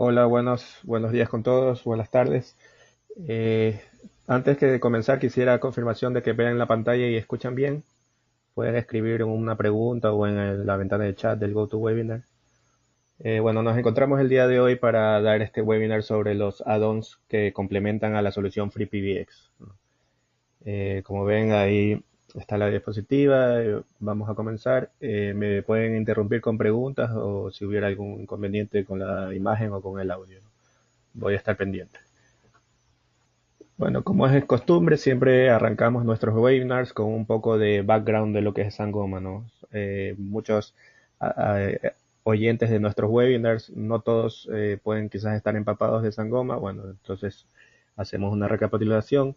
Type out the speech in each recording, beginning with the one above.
Hola, buenos días con todos, buenas tardes. Eh, Antes que de comenzar, quisiera confirmación de que vean la pantalla y escuchan bien. Pueden escribir una pregunta o en la ventana de chat del GoToWebinar. Bueno, nos encontramos el día de hoy para dar este webinar sobre los add-ons que complementan a la solución FreePBX. Como ven, ahí está la diapositiva. Vamos a comenzar. Me pueden interrumpir con preguntas o si hubiera algún inconveniente con la imagen o con el audio. Voy a estar pendiente. Bueno, como es costumbre, siempre arrancamos nuestros webinars con un poco de background de lo que es Sangoma, ¿no? Muchos oyentes de nuestros webinars, no todos pueden quizás estar empapados de Sangoma. Bueno, entonces hacemos una recapitulación.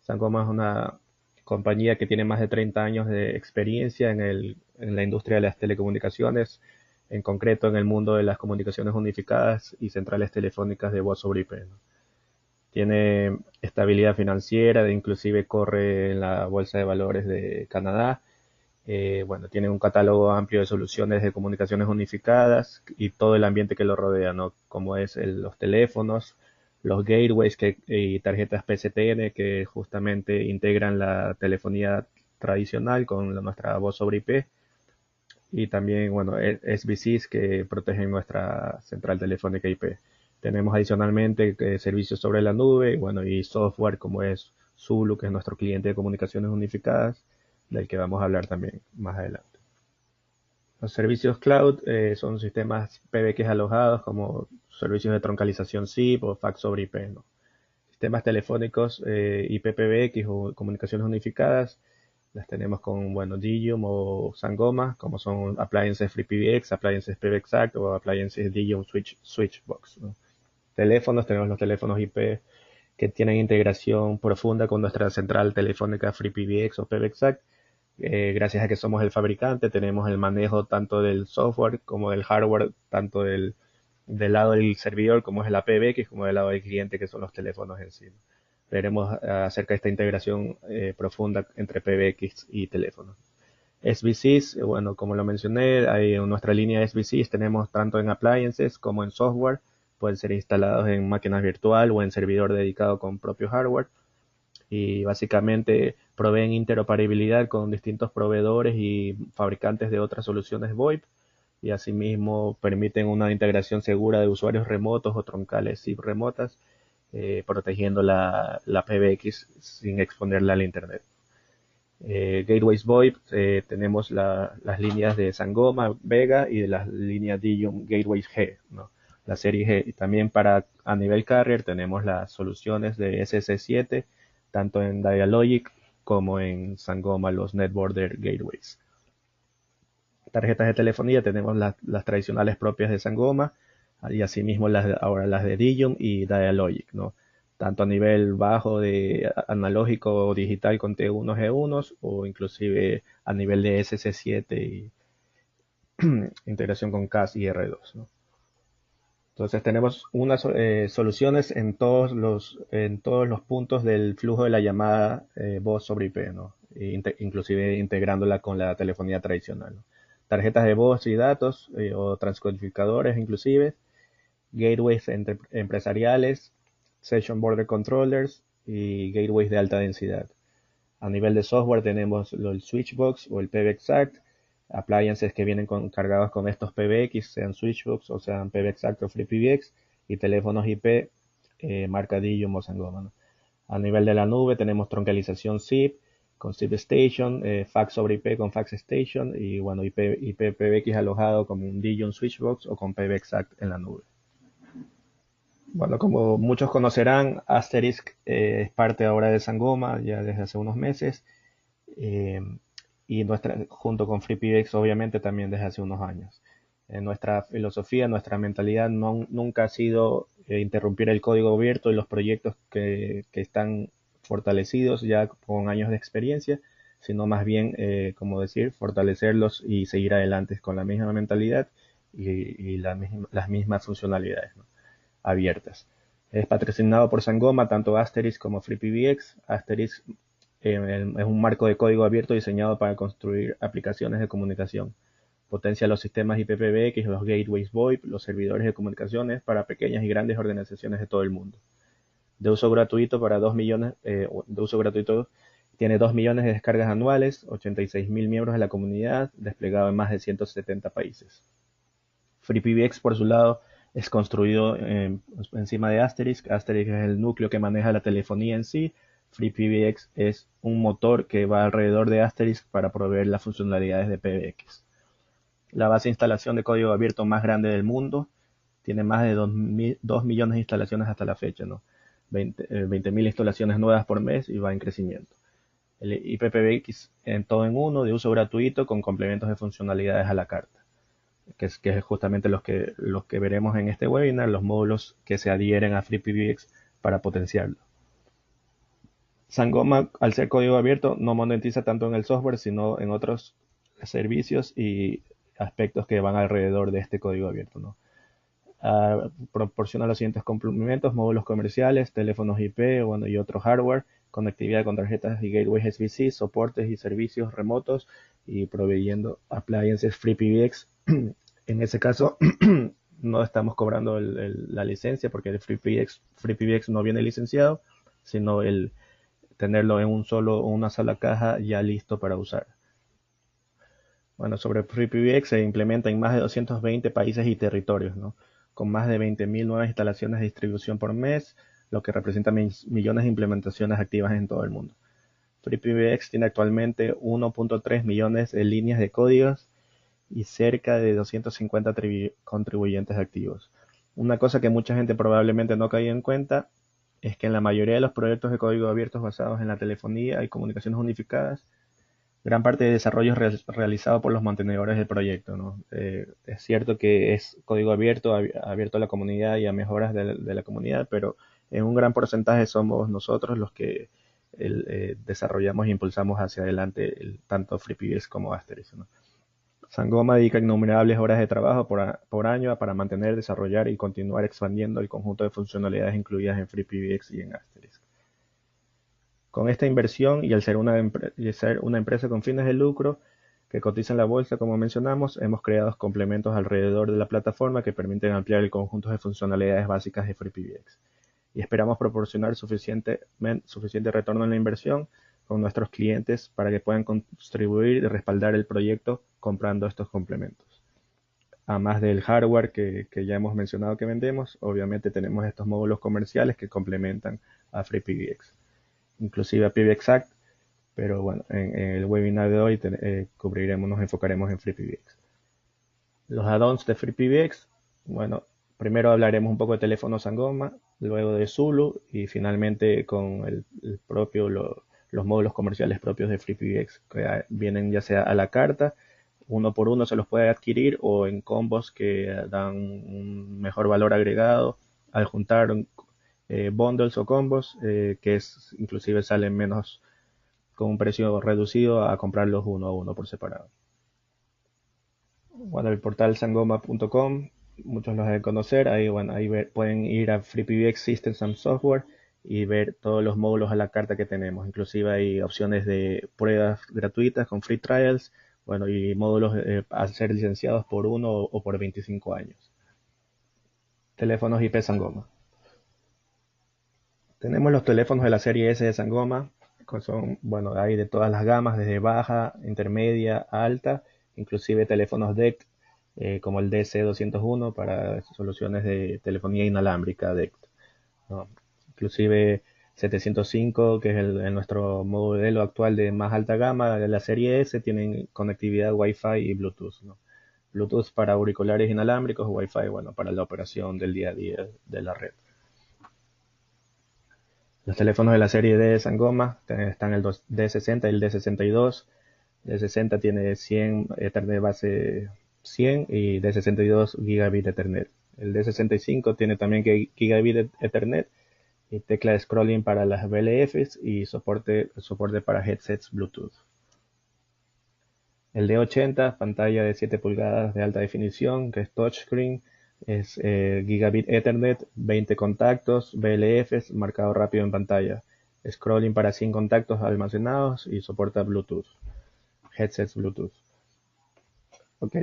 Sangoma es una compañía que tiene más de 30 años de experiencia en la industria de las telecomunicaciones, en concreto en el mundo de las comunicaciones unificadas y centrales telefónicas de voz sobre IP, ¿no? Tiene estabilidad financiera, inclusive corre en la Bolsa de Valores de Canadá. Bueno, tiene un catálogo amplio de soluciones de comunicaciones unificadas y todo el ambiente que lo rodea, ¿no? Como es los teléfonos, los gateways y tarjetas PSTN que justamente integran la telefonía tradicional con nuestra voz sobre IP y también, bueno, SBCs que protegen nuestra central telefónica IP. Tenemos adicionalmente servicios sobre la nube, bueno, y software como es Zulu, que es nuestro cliente de comunicaciones unificadas, del que vamos a hablar también más adelante. Los servicios cloud son sistemas PBX alojados como servicios de troncalización SIP o fax sobre IP, ¿no? Sistemas telefónicos IPPBX o comunicaciones unificadas las tenemos con, bueno, Digium o Sangoma, como son appliances FreePBX, appliances PBXact o appliances Digium Switchbox, ¿no? Teléfonos, tenemos los teléfonos IP que tienen integración profunda con nuestra central telefónica FreePBX o PBXact. Gracias a que somos el fabricante, tenemos el manejo tanto del software como del hardware, tanto del lado del servidor como es el PBX, como del lado del cliente que son los teléfonos en sí. Veremos acerca de esta integración profunda entre PBX y teléfonos. SBCs, bueno, como lo mencioné, hay en nuestra línea de SBCs tenemos tanto en appliances como en software, pueden ser instalados en máquinas virtual o en servidor dedicado con propio hardware y básicamente proveen interoperabilidad con distintos proveedores y fabricantes de otras soluciones VoIP y asimismo permiten una integración segura de usuarios remotos o troncales SIP remotas, protegiendo la PBX sin exponerla al Internet. Gateways VoIP, tenemos las líneas de Sangoma, Vega y de las líneas Digium Gateways G, ¿no? La serie G. Y también para a nivel carrier tenemos las soluciones de SC7, tanto en Dialogic como en Sangoma, los Net Border Gateways. Tarjetas de telefonía tenemos las tradicionales propias de Sangoma y asimismo ahora las de Digium y Dialogic, ¿no? Tanto a nivel bajo de analógico o digital con T1 G1 o inclusive a nivel de SC7 y integración con CAS y R2, ¿no? Entonces tenemos unas soluciones en todos los puntos del flujo de la llamada voz sobre IP, ¿no? Inclusive integrándola con la telefonía tradicional, ¿no? Tarjetas de voz y datos o transcodificadores inclusive, gateways empresariales, session border controllers y gateways de alta densidad. A nivel de software tenemos el Switchbox o el PBXact, appliances que vienen cargados con estos PBX, sean Switchbox o sean PBXact o FreePBX, y teléfonos IP marca Digium o Sangoma, ¿no? A nivel de la nube tenemos troncalización SIP con SIP Station, fax sobre IP con Fax Station y bueno, IP PBX alojado como un Digium Switchbox o con PBXact en la nube. Bueno, como muchos conocerán, Asterisk es parte ahora de Sangoma ya desde hace unos meses. eh, y junto con FreePBX obviamente también desde hace unos años. Nuestra filosofía, nuestra mentalidad nunca ha sido interrumpir el código abierto y los proyectos que están fortalecidos ya con años de experiencia, sino más bien, como decir, fortalecerlos y seguir adelante con la misma mentalidad y las mismas funcionalidades, ¿no? Abiertas. Es patrocinado por Sangoma, tanto Asterisk como FreePBX. Asterisk es un marco de código abierto diseñado para construir aplicaciones de comunicación. Potencia los sistemas IPv4, los gateways VoIP, los servidores de comunicaciones para pequeñas y grandes organizaciones de todo el mundo. De uso gratuito para 2 millones, de uso gratuito, tiene 2 millones de descargas anuales, 86.000 miembros de la comunidad, desplegado en más de 170 países. FreePBX, por su lado, es construido encima de Asterisk. Asterisk es el núcleo que maneja la telefonía en sí. FreePBX es un motor que va alrededor de Asterisk para proveer las funcionalidades de PBX. La base de instalación de código abierto más grande del mundo. Tiene más de 2 millones de instalaciones hasta la fecha, ¿no? 20.000 instalaciones nuevas por mes y va en crecimiento. El IPPBX en todo en uno, de uso gratuito, con complementos de funcionalidades a la carta, que es justamente los que veremos en este webinar, los módulos que se adhieren a FreePBX para potenciarlo. Sangoma, al ser código abierto, no monetiza tanto en el software, sino en otros servicios y aspectos que van alrededor de este código abierto, ¿no? Proporciona los siguientes complementos: módulos comerciales, teléfonos IP, bueno, y otro hardware, conectividad con tarjetas y gateways SBC, soportes y servicios remotos, y proveyendo appliances FreePBX. En ese caso, no estamos cobrando la licencia, porque el FreePBX no viene licenciado, sino el tenerlo en una sola caja ya listo para usar. Bueno, sobre FreePBX se implementa en más de 220 países y territorios, ¿no? Con más de 20.000 nuevas instalaciones de distribución por mes, lo que representa millones de implementaciones activas en todo el mundo. FreePBX tiene actualmente 1.3 millones de líneas de códigos y cerca de 250 contribuyentes activos. Una cosa que mucha gente probablemente no caiga en cuenta es que en la mayoría de los proyectos de código abiertos basados en la telefonía y comunicaciones unificadas, gran parte de desarrollo es realizado por los mantenedores del proyecto, ¿no? Es cierto que es código abierto, abierto a la comunidad y a mejoras de la comunidad, pero en un gran porcentaje somos nosotros los que desarrollamos e impulsamos hacia adelante tanto FreePBX como Asterisk, ¿no? Sangoma dedica innumerables horas de trabajo por año para mantener, desarrollar y continuar expandiendo el conjunto de funcionalidades incluidas en FreePBX y en Asterisk. Con esta inversión y al ser una empresa con fines de lucro que cotiza en la bolsa, como mencionamos, hemos creado complementos alrededor de la plataforma que permiten ampliar el conjunto de funcionalidades básicas de FreePBX. Y esperamos proporcionar suficiente retorno en la inversión con nuestros clientes para que puedan contribuir y respaldar el proyecto comprando estos complementos. Además del hardware que ya hemos mencionado que vendemos, obviamente tenemos estos módulos comerciales que complementan a FreePBX, inclusive a PBXact, pero bueno, en el webinar de hoy nos enfocaremos en FreePBX. Los add-ons de FreePBX, bueno, primero hablaremos un poco de teléfono Sangoma, luego de Zulu y finalmente con los módulos comerciales propios de FreePBX, que vienen ya sea a la carta, uno por uno se los puede adquirir, o en combos que dan un mejor valor agregado al juntar bundles o combos, que inclusive salen menos, con un precio reducido a comprarlos uno a uno por separado. Bueno, el portal sangoma.com, muchos los deben conocer. Ahí pueden ir a FreePBX Systems and Software y ver todos los módulos a la carta que tenemos. Inclusive hay opciones de pruebas gratuitas con free trials, bueno, y módulos a ser licenciados por 1 o por 25 años. Teléfonos IP Sangoma. Tenemos los teléfonos de la serie S de Sangoma, bueno, hay de todas las gamas, desde baja, intermedia, alta, inclusive teléfonos DECT, como el DC201 para soluciones de telefonía inalámbrica DECT, ¿no? Inclusive 705, que es nuestro modelo actual de más alta gama de la serie S, tienen conectividad Wi-Fi y Bluetooth, ¿no? Bluetooth para auriculares inalámbricos, Wi-Fi, bueno, para la operación del día a día de la red. Los teléfonos de la serie D de Sangoma están el D60 y el D62. D60 tiene 100 Ethernet base 100 y D62 gigabit Ethernet. El D65 tiene también gigabit Ethernet y tecla de scrolling para las VLFs y soporte para headsets Bluetooth. El D80, pantalla de 7 pulgadas de alta definición, que es touchscreen, es gigabit Ethernet, 20 contactos, VLFs, marcado rápido en pantalla, scrolling para 100 contactos almacenados y soporta Bluetooth, headsets Bluetooth. Ok,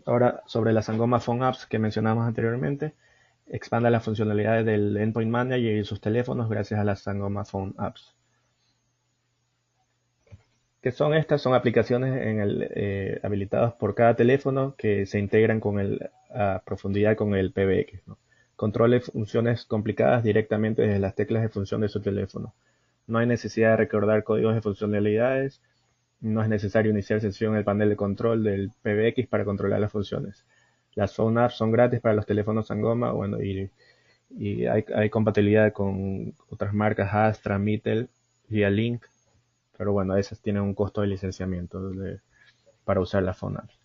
ahora sobre la Sangoma Phone Apps que mencionamos anteriormente, expanda las funcionalidades del Endpoint Manager y sus teléfonos gracias a las Sangoma Phone Apps. ¿Qué son estas? Son aplicaciones habilitadas por cada teléfono que se integran a profundidad con el PBX, ¿no? Controle funciones complicadas directamente desde las teclas de función de su teléfono. No hay necesidad de recordar códigos de funcionalidades. No es necesario iniciar sesión en el panel de control del PBX para controlar las funciones. Las Phone Apps son gratis para los teléfonos Sangoma, bueno, y hay compatibilidad con otras marcas, Astra, Mitel, Link, pero bueno, esas tienen un costo de licenciamiento para usar las Phone Apps.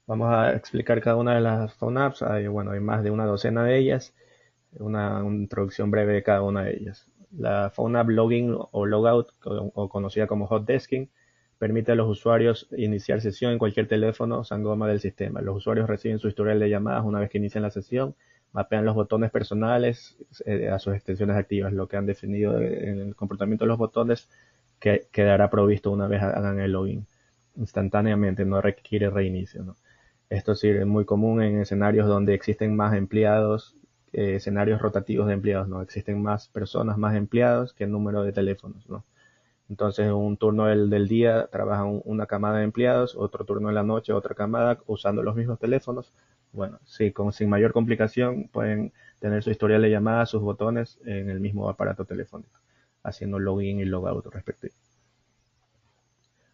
Vamos a explicar cada una de las Phone Apps. Hay más de una docena de ellas. Una introducción breve de cada una de ellas. La Phone App Login o Logout, o conocida como Hot Desking, permite a los usuarios iniciar sesión en cualquier teléfono Sangoma del sistema. Los usuarios reciben su historial de llamadas una vez que inician la sesión, mapean los botones personales a sus extensiones activas. Lo que han definido en el comportamiento de los botones que quedará provisto una vez hagan el login instantáneamente, no requiere reinicio, ¿no? Esto sí es muy común en escenarios donde existen más empleados, escenarios rotativos de empleados, ¿no? Existen más personas, más empleados que el número de teléfonos, ¿no? Entonces, en un turno del día trabaja una camada de empleados, otro turno en la noche, otra camada, usando los mismos teléfonos. Bueno, sí, sin mayor complicación pueden tener su historial de llamadas, sus botones en el mismo aparato telefónico, haciendo login y logout respectivo.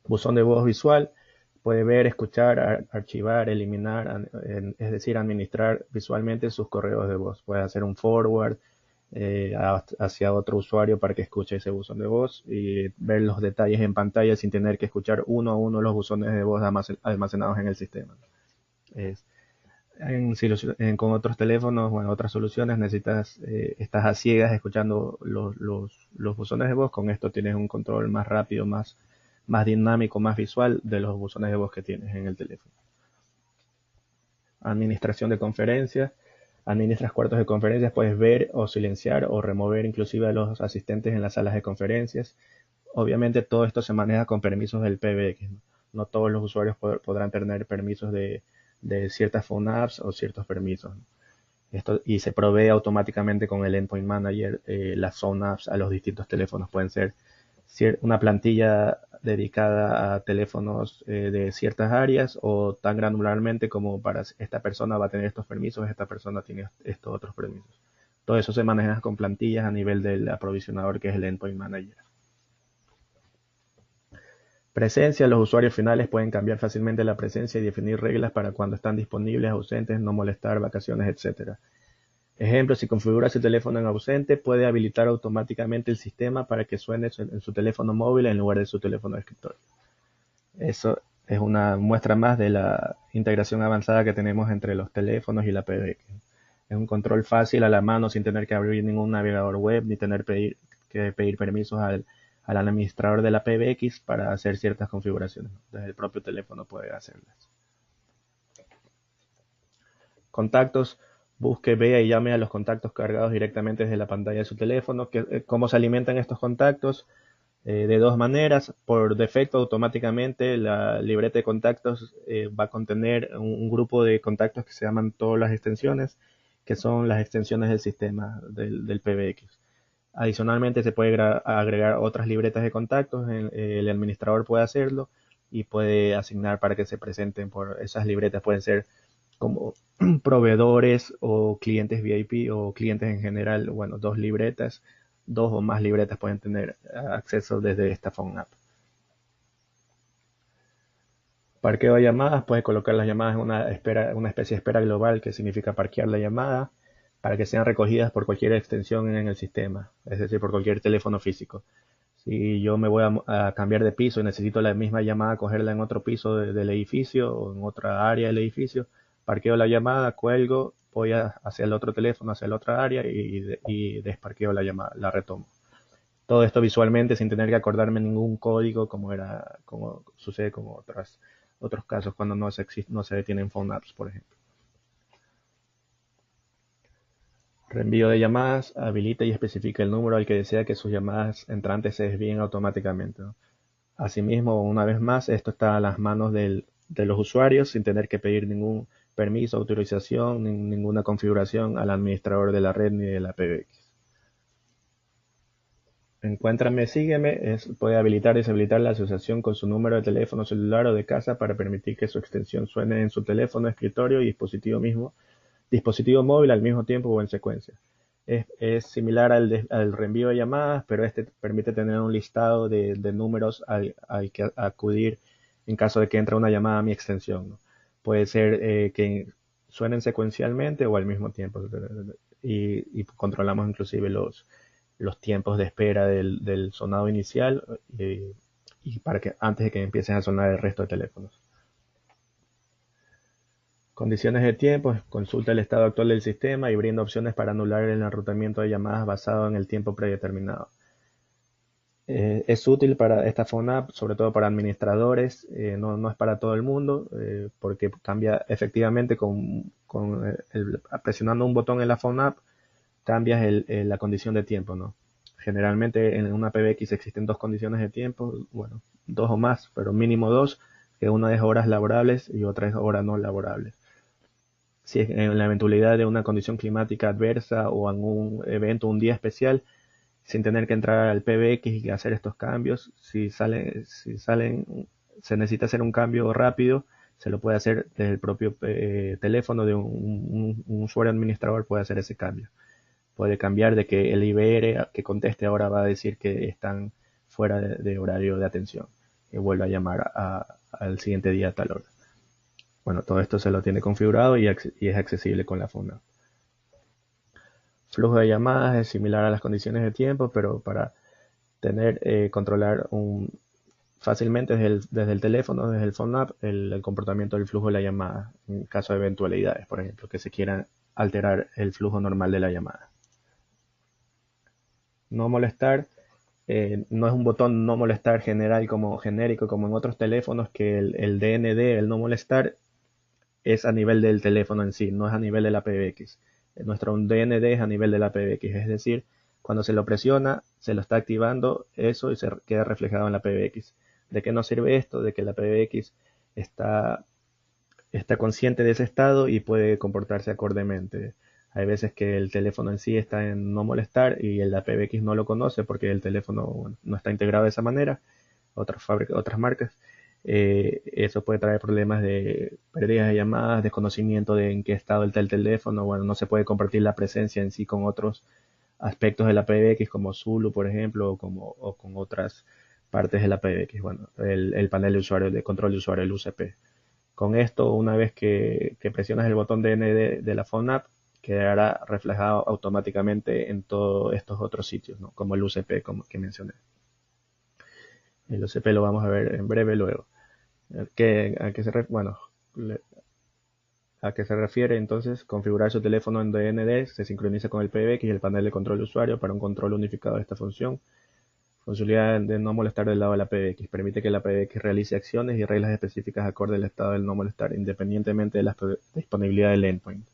Buzón de voz visual. Puede ver, escuchar, archivar, eliminar, es decir, administrar visualmente sus correos de voz. Puede hacer un forward hacia otro usuario para que escuche ese buzón de voz y ver los detalles en pantalla sin tener que escuchar uno a uno los buzones de voz almacenados en el sistema. Con otros teléfonos, otras soluciones, estás a ciegas escuchando los buzones de voz. Con esto tienes un control más rápido, más dinámico, más visual de los buzones de voz que tienes en el teléfono. Administración de conferencias. Administras cuartos de conferencias, puedes ver o silenciar o remover inclusive a los asistentes en las salas de conferencias. Obviamente todo esto se maneja con permisos del PBX. No todos los usuarios podrán tener permisos de ciertas phone apps o ciertos permisos. Y se provee automáticamente con el Endpoint Manager las phone apps a los distintos teléfonos. Pueden ser una plantilla dedicada a teléfonos de ciertas áreas o tan granularmente como para esta persona va a tener estos permisos, esta persona tiene estos otros permisos. Todo eso se maneja con plantillas a nivel del aprovisionador que es el Endpoint Manager. Presencia. Los usuarios finales pueden cambiar fácilmente la presencia y definir reglas para cuando están disponibles, ausentes, no molestar, vacaciones, etc. Ejemplo, si configura su teléfono en ausente, puede habilitar automáticamente el sistema para que suene en su teléfono móvil en lugar de su teléfono de escritorio. Eso es una muestra más de la integración avanzada que tenemos entre los teléfonos y la PBX. Es un control fácil a la mano sin tener que abrir ningún navegador web ni tener que pedir permisos al administrador de la PBX para hacer ciertas configuraciones. Desde el propio teléfono puede hacerlas. Contactos. Busque, vea y llame a los contactos cargados directamente desde la pantalla de su teléfono. ¿Cómo se alimentan estos contactos? De dos maneras. Por defecto, automáticamente la libreta de contactos va a contener un grupo de contactos que se llaman todas las extensiones, que son las extensiones del sistema del PBX. Adicionalmente, se puede agregar otras libretas de contactos. El administrador puede hacerlo y puede asignar para que se presenten por esas libretas. Pueden ser como proveedores o clientes VIP o clientes en general. Bueno, dos o más libretas pueden tener acceso desde esta Phone App. Parqueo de llamadas. Puede colocar las llamadas en una especie de espera global, que significa parquear la llamada para que sean recogidas por cualquier extensión en el sistema, es decir, por cualquier teléfono físico. Si yo me voy a cambiar de piso y necesito la misma llamada, cogerla en otro piso del edificio o en otra área del edificio, parqueo la llamada, cuelgo, voy hacia el otro teléfono, hacia la otra área y desparqueo la llamada, la retomo. Todo esto visualmente sin tener que acordarme ningún código como sucede con otros casos cuando no se detienen phone apps, por ejemplo. Reenvío de llamadas. Habilita y especifica el número al que desea que sus llamadas entrantes se desvíen automáticamente, ¿no? Asimismo, una vez más, esto está a las manos de los usuarios sin tener que pedir ningún permiso, autorización, ni ninguna configuración al administrador de la red ni de la PBX. Encuéntrame, sígueme, puede habilitar y deshabilitar la asociación con su número de teléfono celular o de casa para permitir que su extensión suene en su teléfono, escritorio y dispositivo móvil al mismo tiempo o en secuencia. Es similar al reenvío de llamadas, pero este permite tener un listado de números al que acudir en caso de que entre una llamada a mi extensión, ¿no? Puede ser que suenen secuencialmente o al mismo tiempo. Y controlamos inclusive los tiempos de espera del sonado inicial y para que antes de que empiecen a sonar el resto de teléfonos. Condiciones de tiempo, consulta el estado actual del sistema y brinda opciones para anular el enrutamiento de llamadas basado en el tiempo predeterminado. Es útil para esta phone app, sobre todo para administradores, no es para todo el mundo, porque cambia efectivamente presionando un botón en la phone app, cambias la condición de tiempo, ¿no? Generalmente en una PBX existen dos condiciones de tiempo, bueno, dos o más, pero mínimo dos, que una es horas laborables y otra es horas no laborables. Si es en la eventualidad de una condición climática adversa o en un evento, un día especial, sin tener que entrar al PBX y hacer estos cambios, se necesita hacer un cambio rápido, se lo puede hacer desde el propio teléfono de un usuario administrador, puede hacer ese cambio. Puede cambiar de que el IBR que conteste ahora va a decir que están fuera de horario de atención y vuelve a llamar al siguiente día a tal hora. Bueno, todo esto se lo tiene configurado y es accesible con la phone app. Flujo de llamadas es similar a las condiciones de tiempo, pero para controlar fácilmente desde el teléfono, desde el phone app, el comportamiento del flujo de la llamada, en caso de eventualidades, por ejemplo, que se quieran alterar el flujo normal de la llamada. No molestar, no es un botón no molestar genérico como en otros teléfonos, que el DND, el no molestar, es a nivel del teléfono en sí, no es a nivel de la PBX. Nuestro DND es a nivel de la PBX, es decir, cuando se lo presiona, se lo está activando eso y se queda reflejado en la PBX. ¿De qué nos sirve esto? De que la PBX está consciente de ese estado y puede comportarse acordemente. Hay veces que el teléfono en sí está en no molestar y el PBX no lo conoce porque el teléfono no está integrado de esa manera. Otras marcas. Eso puede traer problemas de pérdidas de llamadas, desconocimiento de en qué estado está el teléfono. Bueno, no se puede compartir la presencia en sí con otros aspectos de la PBX como Zulu, por ejemplo, o con otras partes de la PBX. Bueno, el panel de usuario, de control de usuario, el UCP. Con esto, una vez que presionas el botón DND de la phone app, quedará reflejado automáticamente en todos estos otros sitios, ¿no? Como el UCP, como que mencioné. El UCP lo vamos a ver en breve luego. ¿A qué se refiere entonces? Configurar su teléfono en DND se sincroniza con el PBX y el panel de control de usuario para un control unificado de esta función. Funcionalidad de no molestar del lado de la PBX. Permite que la PBX realice acciones y reglas específicas acorde al estado del no molestar, independientemente de la disponibilidad del endpoint.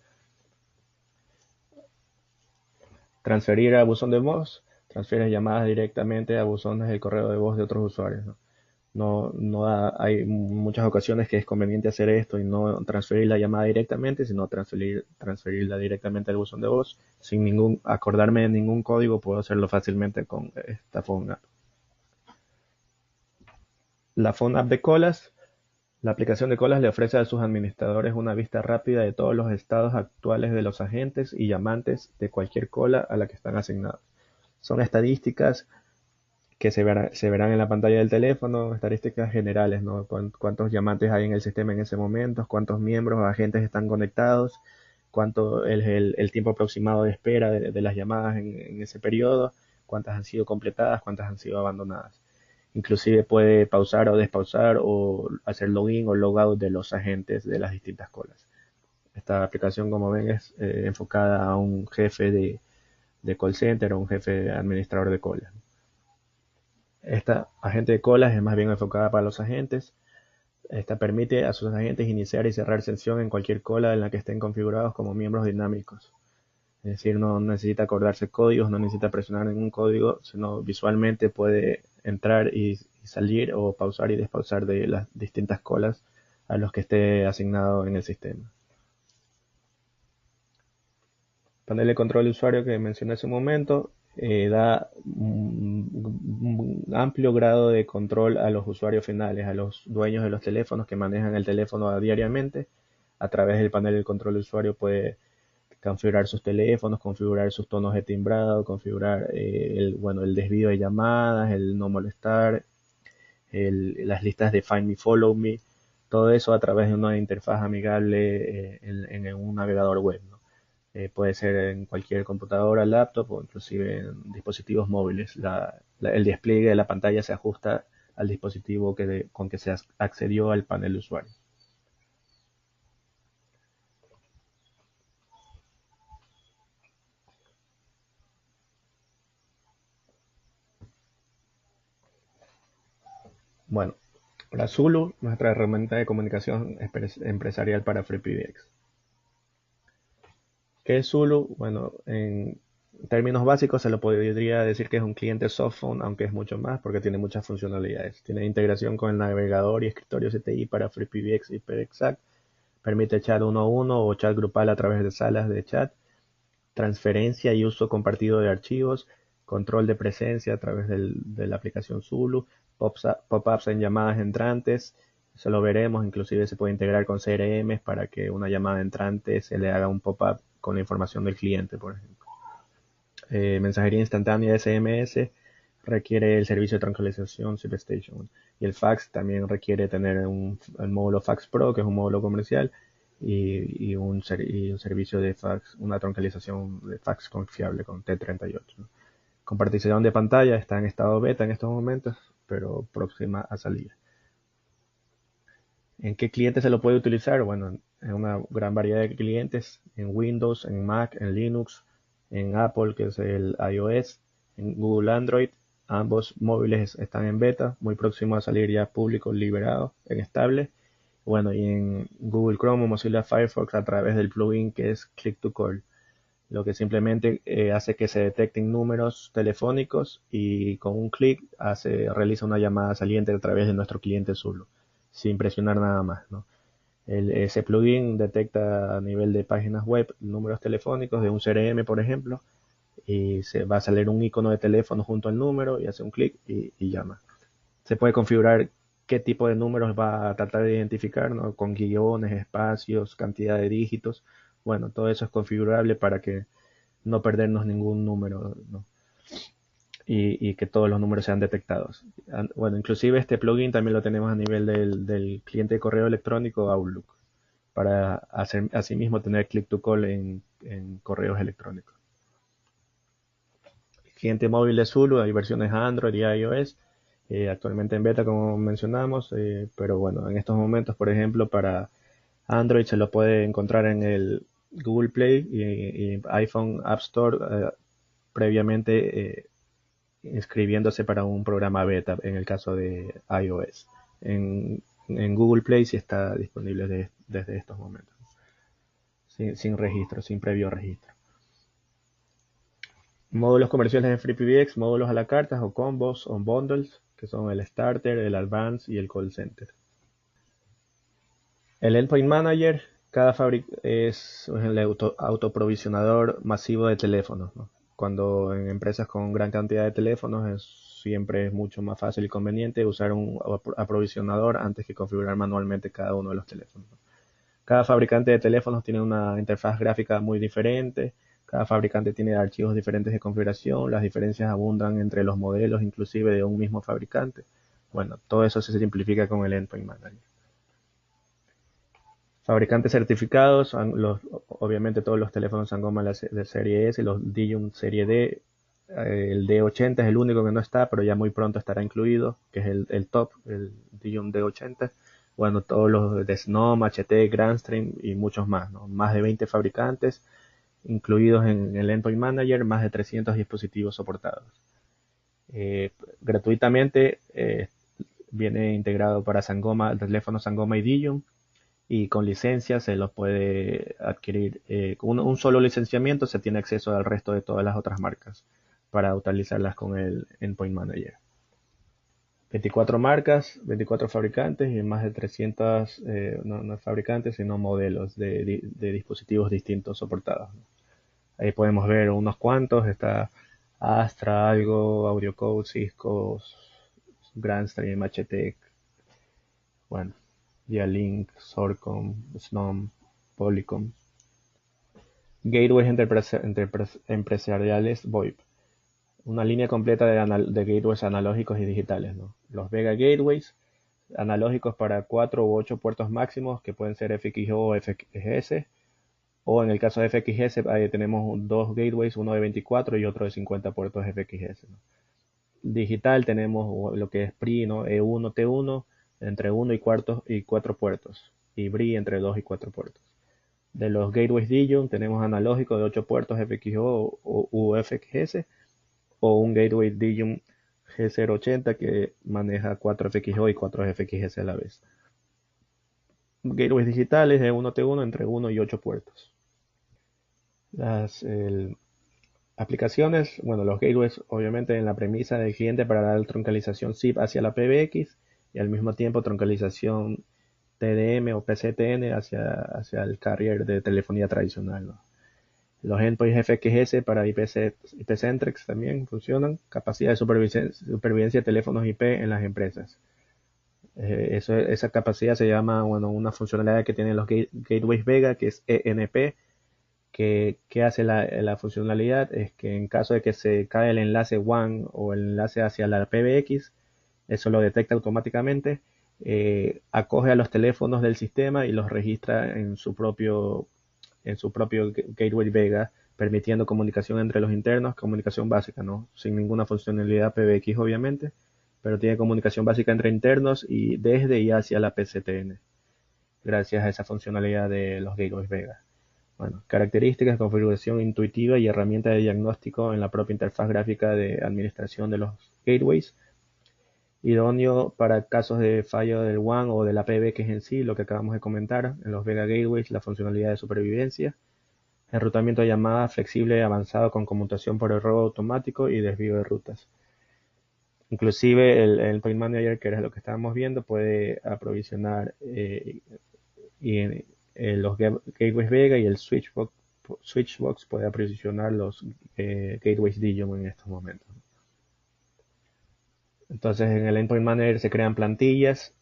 Transferir a buzón de voz. Transfiere llamadas directamente a buzones de correo de voz de otros usuarios, ¿no? Hay muchas ocasiones que es conveniente hacer esto y no transferir la llamada directamente, sino transferirla directamente al buzón de voz. Sin acordarme de ningún código, puedo hacerlo fácilmente con esta phone app. La phone app de colas. La aplicación de colas le ofrece a sus administradores una vista rápida de todos los estados actuales de los agentes y llamantes de cualquier cola a la que están asignados. Son estadísticas que se verán en la pantalla del teléfono, estadísticas generales, ¿no? Cuántos llamantes hay en el sistema en ese momento, cuántos miembros o agentes están conectados, cuánto es el tiempo aproximado de espera de las llamadas en ese periodo, cuántas han sido completadas, cuántas han sido abandonadas. Inclusive puede pausar o despausar o hacer login o logout de los agentes de las distintas colas. Esta aplicación, como ven, es enfocada a un jefe de call center o un jefe administrador de colas. Esta agente de colas es más bien enfocada para los agentes. Esta permite a sus agentes iniciar y cerrar sesión en cualquier cola en la que estén configurados como miembros dinámicos. Es decir, no necesita acordarse códigos, no necesita presionar ningún código, sino visualmente puede entrar y salir o pausar y despausar de las distintas colas a los que esté asignado en el sistema. Panel de control de usuario que mencioné hace un momento da un amplio grado de control a los usuarios finales, a los dueños de los teléfonos que manejan el teléfono diariamente. A través del panel de control de usuario puede configurar sus teléfonos, configurar sus tonos de timbrado, configurar el desvío de llamadas, el no molestar, las listas de Find Me, Follow Me, todo eso a través de una interfaz amigable en un navegador web, ¿no? Puede ser en cualquier computadora, laptop o inclusive en dispositivos móviles. El despliegue de la pantalla se ajusta al dispositivo con que se accedió al panel de usuario. Bueno, la Zulu, nuestra herramienta de comunicación empresarial para FreePBX. ¿Qué es Zulu? Bueno, en términos básicos se lo podría decir que es un cliente softphone, aunque es mucho más porque tiene muchas funcionalidades. Tiene integración con el navegador y escritorio CTI para FreePBX y PBXAC. Permite chat uno a uno o chat grupal a través de salas de chat, transferencia y uso compartido de archivos, control de presencia a través de la aplicación Zulu, pop-ups en llamadas entrantes. Eso lo veremos, inclusive se puede integrar con CRM para que una llamada entrante se le haga un pop-up con la información del cliente, por ejemplo. Mensajería instantánea SMS requiere el servicio de tranquilización ShipStation. Y el fax también requiere tener el módulo Fax Pro, que es un módulo comercial, y un servicio de fax, una tranquilización de fax confiable con T38. ¿No? Compartición de pantalla está en estado beta en estos momentos, pero próxima a salir. ¿En qué cliente se lo puede utilizar? Bueno, en una gran variedad de clientes, en Windows, en Mac, en Linux, en Apple, que es el iOS, en Google Android. Ambos móviles están en beta, muy próximo a salir ya público, liberado, en estable. Bueno, y en Google Chrome o Mozilla Firefox a través del plugin que es Click to Call, lo que simplemente hace que se detecten números telefónicos y con un clic realiza una llamada saliente a través de nuestro cliente Zulu, sin presionar nada más, ¿no? Ese plugin detecta a nivel de páginas web números telefónicos de un CRM, por ejemplo, y se va a salir un icono de teléfono junto al número y hace un clic y llama. Se puede configurar qué tipo de números va a tratar de identificar, ¿no? Con guiones, espacios, cantidad de dígitos. Bueno, todo eso es configurable para que no perdernos ningún número, ¿no? Y que todos los números sean detectados. Bueno, inclusive este plugin también lo tenemos a nivel del cliente de correo electrónico Outlook, para hacer asimismo tener click to call en correos electrónicos. Cliente móvil de Zulu, hay versiones Android y iOS, actualmente en beta como mencionamos, pero bueno, en estos momentos, por ejemplo, para Android se lo puede encontrar en el Google Play y iPhone App Store, previamente inscribiéndose para un programa beta en el caso de iOS. En Google Play sí está disponible desde estos momentos, sin registro, sin previo registro. Módulos comerciales de FreePBX, módulos a la carta o combos o bundles, que son el Starter, el Advanced y el Call Center. El Endpoint Manager, cada fábrica es el autoprovisionador masivo de teléfonos, ¿no? Cuando en empresas con gran cantidad de teléfonos siempre es mucho más fácil y conveniente usar un aprovisionador antes que configurar manualmente cada uno de los teléfonos, ¿no? Cada fabricante de teléfonos tiene una interfaz gráfica muy diferente, cada fabricante tiene archivos diferentes de configuración, las diferencias abundan entre los modelos, inclusive de un mismo fabricante. Bueno, todo eso se simplifica con el Endpoint Manager. Fabricantes certificados, obviamente todos los teléfonos Sangoma de serie S, los Digium serie D, el D80 es el único que no está, pero ya muy pronto estará incluido, que es el top, el Digium D80. Bueno, todos los de Snom, HT, Grandstream y muchos más, ¿no? Más de 20 fabricantes incluidos en el Endpoint Manager, más de 300 dispositivos soportados. Gratuitamente viene integrado para Sangoma, el teléfono Sangoma y Digium, y con licencia se los puede adquirir. Con un solo licenciamiento se tiene acceso al resto de todas las otras marcas para utilizarlas con el Endpoint Manager. 24 marcas, 24 fabricantes y más de 300, no fabricantes, sino modelos de dispositivos distintos soportados, ¿no? Ahí podemos ver unos cuantos, está Astra, Algo, AudioCode, Cisco, Grandstream, HTC, bueno, Link, Sorcom, Snom, Polycom. Gateways empresariales VoIP. Una línea completa de gateways analógicos y digitales, ¿no? Los Vega Gateways, analógicos para 4 u 8 puertos máximos, que pueden ser FXO o FXS, o en el caso de FXS tenemos dos gateways, uno de 24 y otro de 50 puertos FXS, ¿no? Digital tenemos lo que es PRI, ¿no? E1, T1, entre 1 y 4 puertos, y BRI entre 2 y 4 puertos. De los gateways Digium tenemos analógico de 8 puertos FXO o FXS, o un gateway Digium G080 que maneja 4 FXO y 4 FXS a la vez. Gateways digitales de 1T1 entre 1 y 8 puertos. Las aplicaciones, bueno, los gateways obviamente en la premisa del cliente para dar troncalización SIP hacia la PBX y al mismo tiempo troncalización TDM o PCTN hacia el carrier de telefonía tradicional, ¿no? Los endpoints FXS para IP-centrics también funcionan. Capacidad de supervivencia de teléfonos IP en las empresas. Esa capacidad se llama, bueno, una funcionalidad que tienen los gateways Vega, que es ENP, que hace la funcionalidad es que en caso de que se cae el enlace WAN o el enlace hacia la PBX, eso lo detecta automáticamente, acoge a los teléfonos del sistema y los registra en su propio gateway Vega, permitiendo comunicación entre los internos, comunicación básica, ¿no? Sin ninguna funcionalidad PBX obviamente, pero tiene comunicación básica entre internos y desde y hacia la PCTN, gracias a esa funcionalidad de los gateways Vega. Bueno, características, configuración intuitiva y herramienta de diagnóstico en la propia interfaz gráfica de administración de los gateways. Idóneo para casos de fallo del WAN o de la PBX en sí, lo que acabamos de comentar. En los Vega Gateways, la funcionalidad de supervivencia. Enrutamiento de llamadas flexible avanzado con conmutación por error automático y desvío de rutas. Inclusive el Endpoint Manager, que era lo que estábamos viendo, puede aprovisionar los gateways Vega, y el Switchbox puede aprovisionar los gateways Digium en estos momentos. Entonces en el Endpoint Manager se crean plantillas.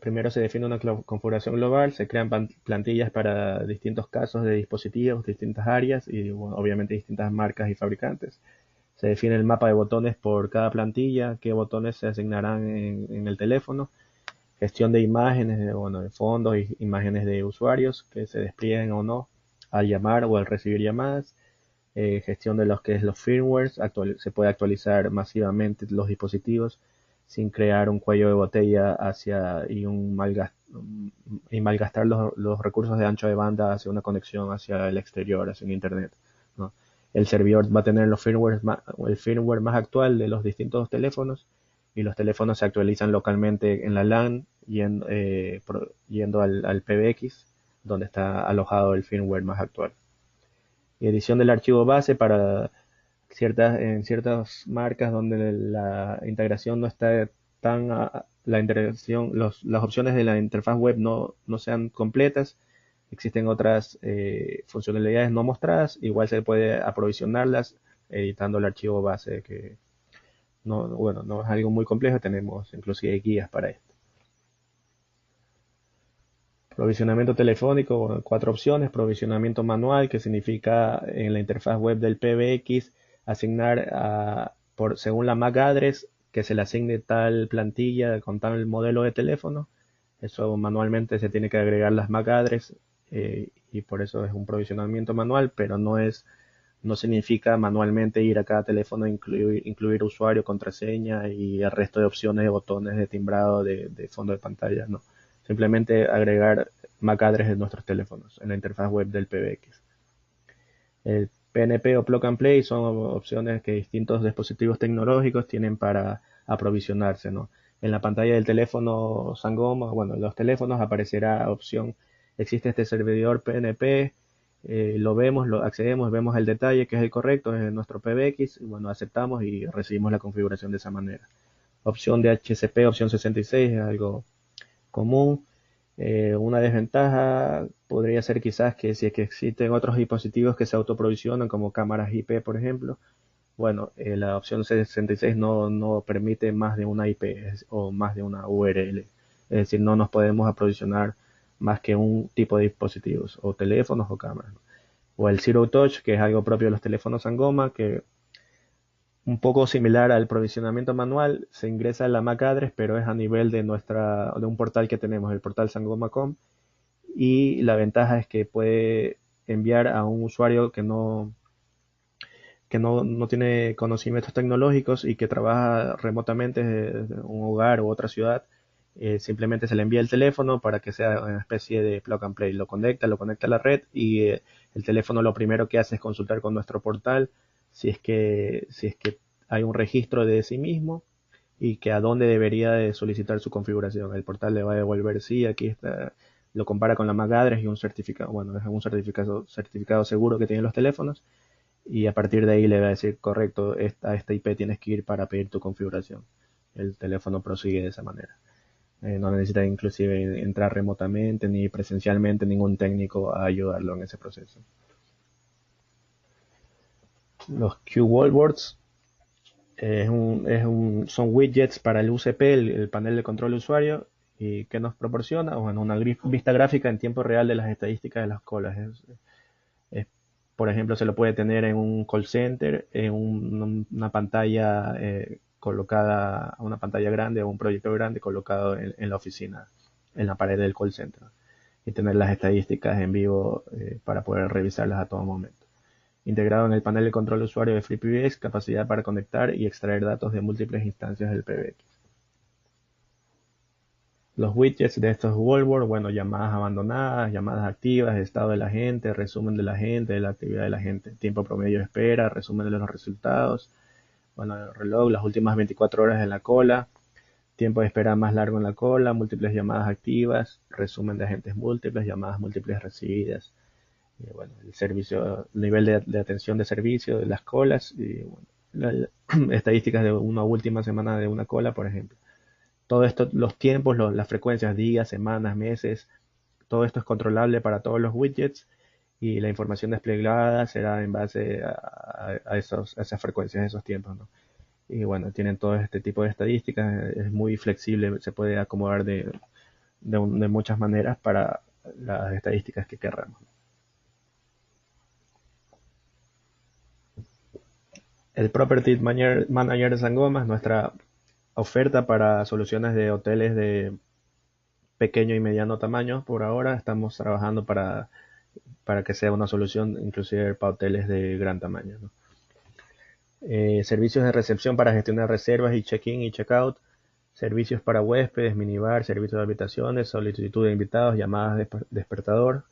Primero se define una configuración global, se crean plantillas para distintos casos de dispositivos, distintas áreas y bueno, obviamente distintas marcas y fabricantes. Se define el mapa de botones por cada plantilla, qué botones se asignarán en el teléfono. Gestión de imágenes, bueno, de fondos y imágenes de usuarios que se desplieguen o no al llamar o al recibir llamadas. Gestión de los que es los firmwares, se puede actualizar masivamente los dispositivos sin crear un cuello de botella y malgastar los recursos de ancho de banda hacia una conexión hacia el exterior, hacia el internet, ¿no? El servidor va a tener el firmware más actual de los distintos teléfonos y los teléfonos se actualizan localmente en la LAN yendo al PBX donde está alojado el firmware más actual. Y edición del archivo base para en ciertas marcas donde la integración no está las opciones de la interfaz web no sean completas, existen otras funcionalidades no mostradas, igual se puede aprovisionarlas editando el archivo base, que no es algo muy complejo, tenemos inclusive guías para esto. Provisionamiento telefónico, 4 opciones. Provisionamiento manual, que significa en la interfaz web del PBX asignar según la MAC address que se le asigne tal plantilla con tal modelo de teléfono. Eso manualmente se tiene que agregar las MAC address y por eso es un provisionamiento manual, pero no significa manualmente ir a cada teléfono, incluir usuario, contraseña y el resto de opciones de botones de timbrado de fondo de pantalla, no. Simplemente agregar MAC address de nuestros teléfonos en la interfaz web del PBX. El PNP o Plug and Play son opciones que distintos dispositivos tecnológicos tienen para aprovisionarse, ¿no? En la pantalla del teléfono Sangoma, bueno, en los teléfonos aparecerá opción, existe este servidor PNP, lo vemos, lo accedemos, vemos el detalle que es el correcto, es nuestro PBX, y bueno, aceptamos y recibimos la configuración de esa manera. opción de HCP, opción 66 es algo común. Una desventaja podría ser quizás que si es que existen otros dispositivos que se autoprovisionan como cámaras IP, por ejemplo, bueno, la opción 66 no permite más de una IP o más de una URL. Es decir, no nos podemos aprovisionar más que un tipo de dispositivos, o teléfonos o cámaras. O el Zero Touch, que es algo propio de los teléfonos Sangoma, que un poco similar al provisionamiento manual, se ingresa en la MAC address, pero es a nivel de un portal que tenemos, el portal Sangoma.com, y la ventaja es que puede enviar a un usuario que no tiene conocimientos tecnológicos y que trabaja remotamente desde un hogar u otra ciudad. Simplemente se le envía el teléfono para que sea una especie de plug and play. Lo conecta a la red y el teléfono lo primero que hace es consultar con nuestro portal si es que hay un registro de sí mismo y que a dónde debería de solicitar su configuración. El portal le va a devolver sí, aquí está, lo compara con la MAC address y un certificado, bueno, es un certificado seguro que tienen los teléfonos, y a partir de ahí le va a decir, correcto, esta IP tienes que ir para pedir tu configuración. El teléfono prosigue de esa manera. No necesita inclusive entrar remotamente ni presencialmente ningún técnico a ayudarlo en ese proceso. Los Q-Wallboards son widgets para el UCP, el panel de control de usuario, y que nos proporciona bueno, una vista gráfica en tiempo real de las estadísticas de las colas. Es, por ejemplo, se lo puede tener en un call center, en una pantalla colocada, una pantalla grande o un proyector grande colocado en la oficina, en la pared del call center, y tener las estadísticas en vivo para poder revisarlas a todo momento. Integrado en el panel de control de usuario de FreePBX, capacidad para conectar y extraer datos de múltiples instancias del PBX. Los widgets de estos wallboard, bueno, llamadas abandonadas, llamadas activas, estado de la gente, resumen de la gente, de la actividad de la gente, tiempo promedio de espera, resumen de los resultados, bueno, el reloj, las últimas 24 horas en la cola, tiempo de espera más largo en la cola, múltiples llamadas activas, resumen de agentes múltiples, llamadas múltiples recibidas, y bueno, el nivel de atención de servicio de las colas y bueno, estadísticas de una última semana de una cola, por ejemplo. Todo esto, los tiempos, las frecuencias, días, semanas, meses, todo esto es controlable para todos los widgets y la información desplegada será en base a esas frecuencias, esos tiempos, ¿no? Y bueno, tienen todo este tipo de estadísticas, es muy flexible, se puede acomodar de muchas maneras para las estadísticas que queramos. El Property Manager de Sangoma es nuestra oferta para soluciones de hoteles de pequeño y mediano tamaño. Por ahora estamos trabajando para que sea una solución inclusive para hoteles de gran tamaño, ¿no? Servicios de recepción para gestionar reservas y check-in y check-out, servicios para huéspedes, minibar, servicios de habitaciones, solicitud de invitados, llamadas de despertador,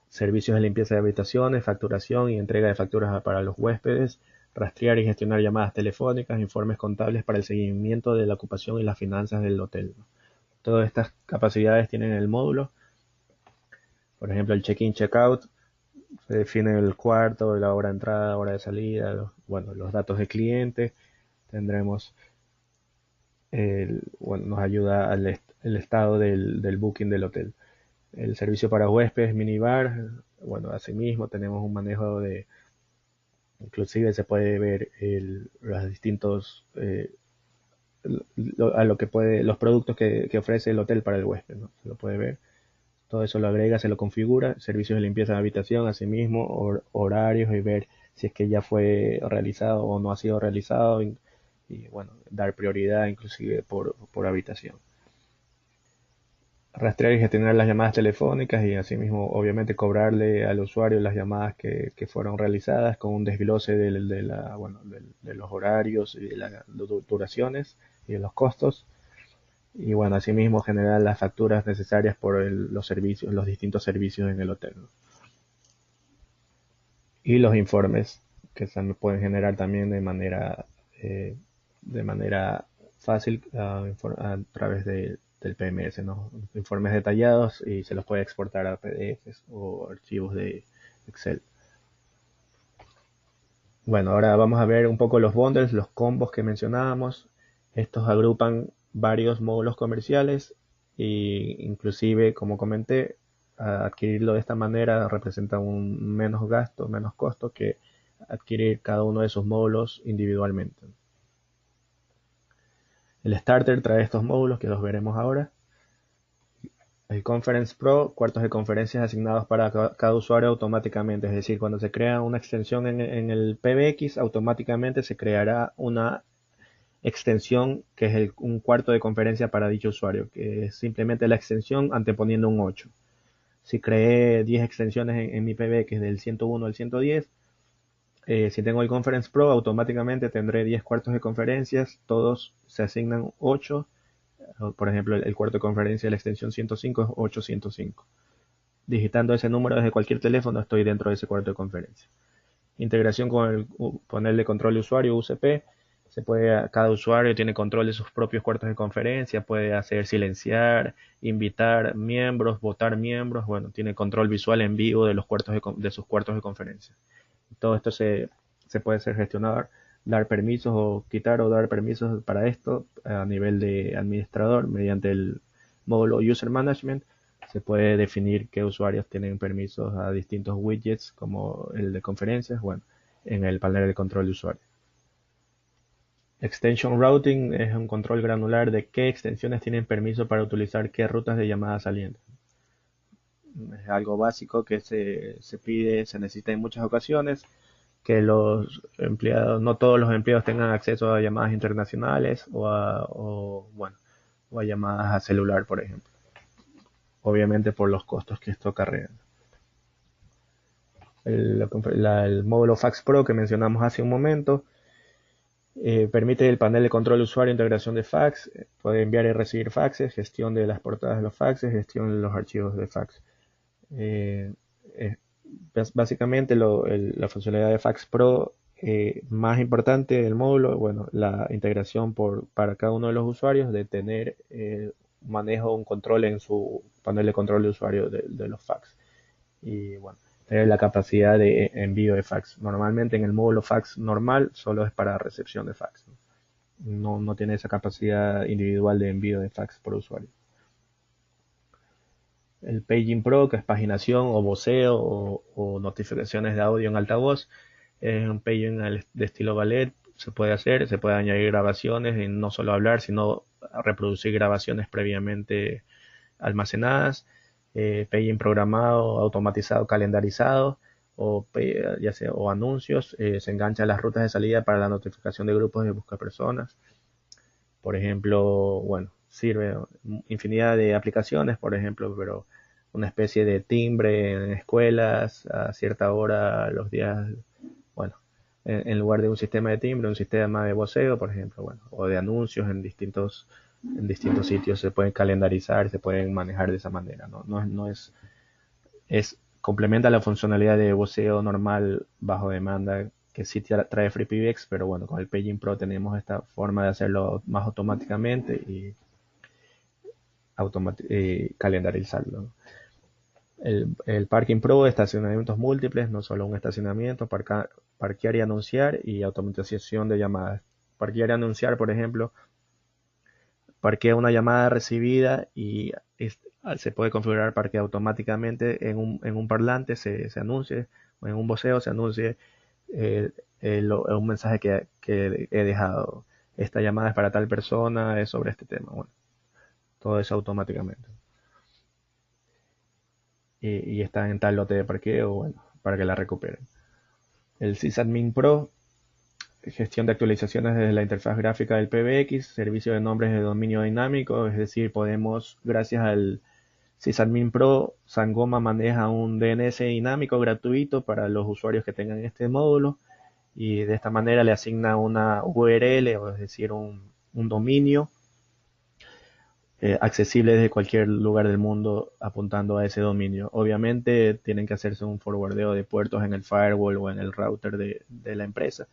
servicios de limpieza de habitaciones, facturación y entrega de facturas para los huéspedes, rastrear y gestionar llamadas telefónicas, informes contables para el seguimiento de la ocupación y las finanzas del hotel, ¿no? Todas estas capacidades tienen el módulo. Por ejemplo, el check-in, check-out, se define el cuarto, la hora de entrada, hora de salida, los datos del cliente. Tendremos, nos ayuda el estado del booking del hotel. El servicio para huéspedes, minibar, bueno, asimismo tenemos un manejo inclusive se puede ver los distintos, los productos que ofrece el hotel para el huésped, ¿no? Se lo puede ver. Todo eso lo agrega, se lo configura, servicios de limpieza de habitación, asimismo, horarios y ver si es que ya fue realizado o no ha sido realizado bueno, dar prioridad inclusive por habitación. Rastrear y gestionar las llamadas telefónicas y asimismo obviamente cobrarle al usuario las llamadas que fueron realizadas con un desglose de los horarios y de las duraciones y de los costos. Y bueno, asimismo generar las facturas necesarias por los servicios, los distintos servicios en el hotel, ¿no? Y los informes que se pueden generar también de manera fácil a través del PMS, ¿no? Informes detallados y se los puede exportar a PDFs o archivos de Excel. Bueno, ahora vamos a ver un poco los bundles, los combos que mencionábamos. Estos agrupan varios módulos comerciales e inclusive, como comenté, adquirirlo de esta manera representa un menos gasto, menos costo que adquirir cada uno de esos módulos individualmente. El Starter trae estos módulos que los veremos ahora. El Conference Pro, cuartos de conferencias asignados para cada usuario automáticamente. Es decir, cuando se crea una extensión en el PBX, automáticamente se creará una extensión que es un cuarto de conferencia para dicho usuario, que es simplemente la extensión anteponiendo un 8. Si creé 10 extensiones en mi PBX del 101 al 110, si tengo el Conference Pro, automáticamente tendré 10 cuartos de conferencias, todos se asignan 8. Por ejemplo, el cuarto de conferencia de la extensión 105 es 805. Digitando ese número desde cualquier teléfono, estoy dentro de ese cuarto de conferencia. Integración con el panel de control de usuario UCP. Cada usuario tiene control de sus propios cuartos de conferencia, puede hacer silenciar, invitar miembros, votar miembros, bueno, tiene control visual en vivo de sus cuartos de conferencia. Todo esto se puede ser gestionado, dar permisos o quitar o dar permisos para esto a nivel de administrador mediante el módulo User Management. Se puede definir qué usuarios tienen permisos a distintos widgets como el de conferencias, bueno, en el panel de control de usuario. Extension Routing es un control granular de qué extensiones tienen permiso para utilizar qué rutas de llamada saliente. Es algo básico que se pide, se necesita en muchas ocasiones, que los empleados, no todos los empleados tengan acceso a llamadas internacionales o a llamadas a celular, por ejemplo. Obviamente por los costos que esto acarrea. El módulo Fax Pro que mencionamos hace un momento permite el panel de control de usuario, integración de fax, puede enviar y recibir faxes, gestión de las portadas de los faxes, gestión de los archivos de fax. Básicamente la funcionalidad de Fax Pro más importante del módulo, bueno, la integración para cada uno de los usuarios de tener manejo, un control en su panel de control de usuario de los fax. Y bueno, tener la capacidad de envío de fax. Normalmente en el módulo fax normal solo es para recepción de fax. No tiene esa capacidad individual de envío de fax por usuario. El Paging Pro, que es paginación o voceo o notificaciones de audio en altavoz, es un paging de estilo ballet. Se puede añadir grabaciones y no solo hablar, sino reproducir grabaciones previamente almacenadas. Paging programado, automatizado, calendarizado o anuncios. Se engancha a las rutas de salida para la notificación de grupos de busca personas. Por ejemplo, bueno, sirve infinidad de aplicaciones, por ejemplo, pero una especie de timbre en escuelas a cierta hora los días, bueno, en lugar de un sistema de timbre, un sistema de voceo, por ejemplo, bueno, o de anuncios en distintos sitios se pueden calendarizar, se pueden manejar de esa manera, no es complementa la funcionalidad de voceo normal bajo demanda que sí trae FreePBX, pero bueno, con el Paging Pro tenemos esta forma de hacerlo más automáticamente y calendarizarlo. El Parking Pro, estacionamientos múltiples, no solo un estacionamiento, parquear y anunciar y automatización de llamadas. Parquear y anunciar, por ejemplo, parquea una llamada recibida y se puede configurar para que automáticamente en un parlante se anuncie, o en un voceo se anuncie un mensaje que he dejado. Esta llamada es para tal persona, es sobre este tema. Bueno, todo eso automáticamente. Y está en tal lote de parqueo, bueno, para que la recuperen. El Sysadmin Pro, gestión de actualizaciones desde la interfaz gráfica del PBX, servicio de nombres de dominio dinámico, es decir, podemos, gracias al Sysadmin Pro, Sangoma maneja un DNS dinámico gratuito para los usuarios que tengan este módulo y de esta manera le asigna una URL, o es decir, un dominio accesible desde cualquier lugar del mundo apuntando a ese dominio. Obviamente tienen que hacerse un forwardeo de puertos en el firewall o en el router de la empresa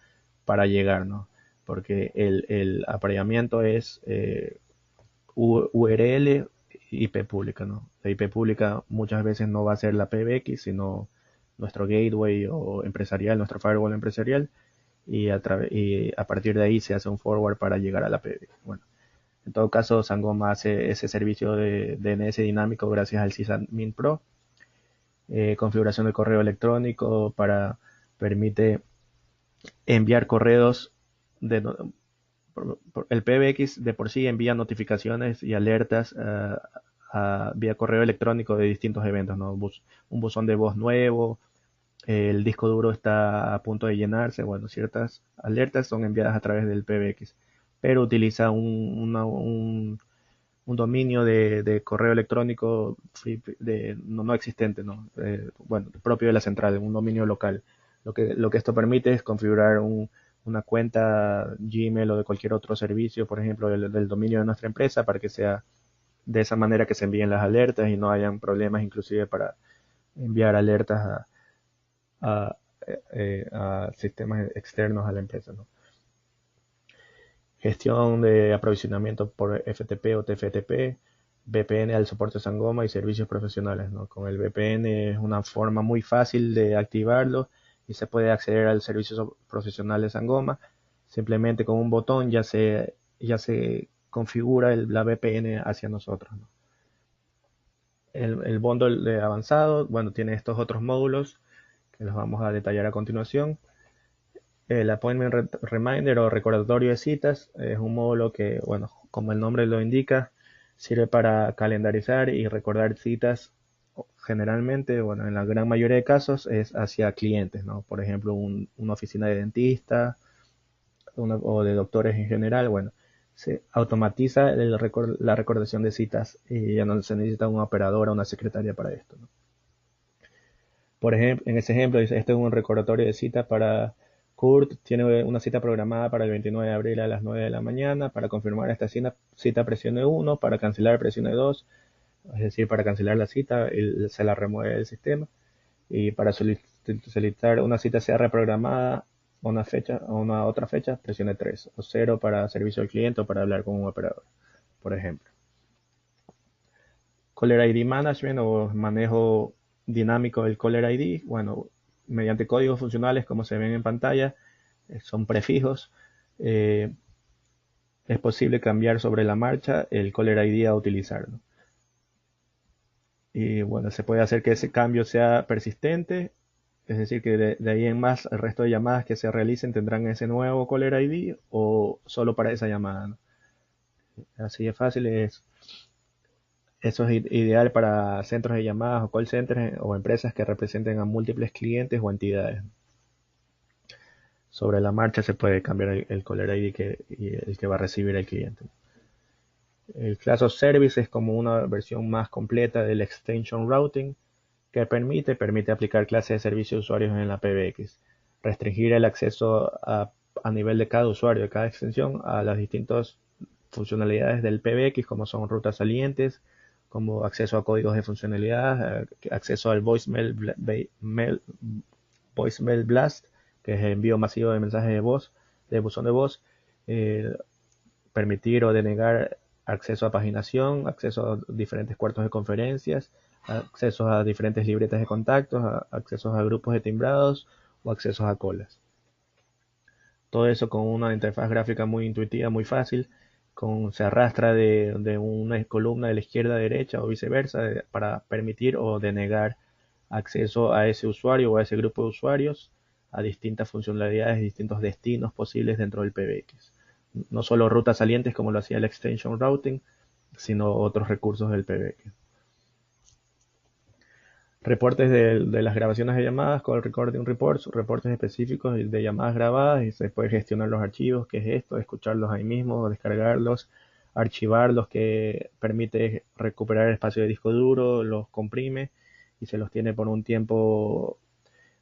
para llegar, ¿no? Porque el apareamiento es URL IP pública, ¿no? La IP pública muchas veces no va a ser la PBX, sino nuestro gateway o empresarial, nuestro firewall empresarial, y a partir de ahí se hace un forward para llegar a la PBX. Bueno, en todo caso, Sangoma hace ese servicio de DNS dinámico gracias al Sysadmin Pro. Configuración de correo electrónico permite enviar correos el PBX de por sí envía notificaciones y alertas vía correo electrónico de distintos eventos, ¿no? Un buzón de voz nuevo, el disco duro está a punto de llenarse, bueno, ciertas alertas son enviadas a través del PBX, pero utiliza un dominio de correo electrónico no existente, ¿no? Bueno, propio de la central, un dominio local. Lo que esto permite es configurar una cuenta Gmail o de cualquier otro servicio, por ejemplo, del dominio de nuestra empresa, para que sea de esa manera que se envíen las alertas y no hayan problemas inclusive para enviar alertas a, a sistemas externos a la empresa, ¿no? Gestión de aprovisionamiento por FTP o TFTP, VPN al soporte Sangoma y servicios profesionales, ¿no? Con el VPN es una forma muy fácil de activarlo y se puede acceder al servicio profesional de Sangoma. Simplemente con un botón ya se configura la VPN hacia nosotros, ¿no? El bundle de avanzado, bueno, tiene estos otros módulos que los vamos a detallar a continuación. El Appointment Reminder o recordatorio de citas es un módulo que, bueno, como el nombre lo indica, sirve para calendarizar y recordar citas. Generalmente, bueno, en la gran mayoría de casos es hacia clientes, ¿no? Por ejemplo, una oficina de dentista o de doctores en general, bueno, se automatiza la recordación de citas y ya no se necesita un operador o una secretaria para esto, ¿no? Por ejemplo, en ese ejemplo, dice, este es un recordatorio de cita para Kurt, tiene una cita programada para el 29 de abril a las 9 de la mañana. Para confirmar esta cita presione 1, para cancelar presione 2, es decir, para cancelar la cita se la remueve del sistema. Y para solicitar una cita sea reprogramada a una otra fecha, presione 3 o 0 para servicio al cliente o para hablar con un operador, por ejemplo. Caller ID Management o manejo dinámico del Caller ID, bueno, mediante códigos funcionales como se ven en pantalla, son prefijos, es posible cambiar sobre la marcha el Caller ID a utilizar, ¿no? Y bueno, se puede hacer que ese cambio sea persistente, es decir, que de ahí en más el resto de llamadas que se realicen tendrán ese nuevo Caller ID o solo para esa llamada, ¿no? Así de fácil es. Eso es ideal para centros de llamadas o call centers o empresas que representen a múltiples clientes o entidades. Sobre la marcha se puede cambiar el caller ID y el que va a recibir el cliente. El Class of Service es como una versión más completa del Extension Routing que permite aplicar clases de servicio de usuarios en la PBX, restringir el acceso a nivel de cada usuario de cada extensión a las distintas funcionalidades del PBX, como son rutas salientes, como acceso a códigos de funcionalidad, acceso al voicemail blast, que es el envío masivo de mensajes de voz, de buzón de voz, permitir o denegar acceso a paginación, acceso a diferentes cuartos de conferencias, accesos a diferentes libretas de contactos, accesos a grupos de timbrados o accesos a colas. Todo eso con una interfaz gráfica muy intuitiva, muy fácil, se arrastra de una columna de la izquierda a derecha o viceversa para permitir o denegar acceso a ese usuario o a ese grupo de usuarios a distintas funcionalidades, distintos destinos posibles dentro del PBX. No solo rutas salientes como lo hacía el Extension Routing, sino otros recursos del PBX. Reportes de las grabaciones de llamadas con el Recording Reports, reportes específicos de llamadas grabadas y se puede gestionar los archivos, que es esto, escucharlos ahí mismo, descargarlos, archivarlos, que permite recuperar espacio de disco duro, los comprime y se los tiene por un tiempo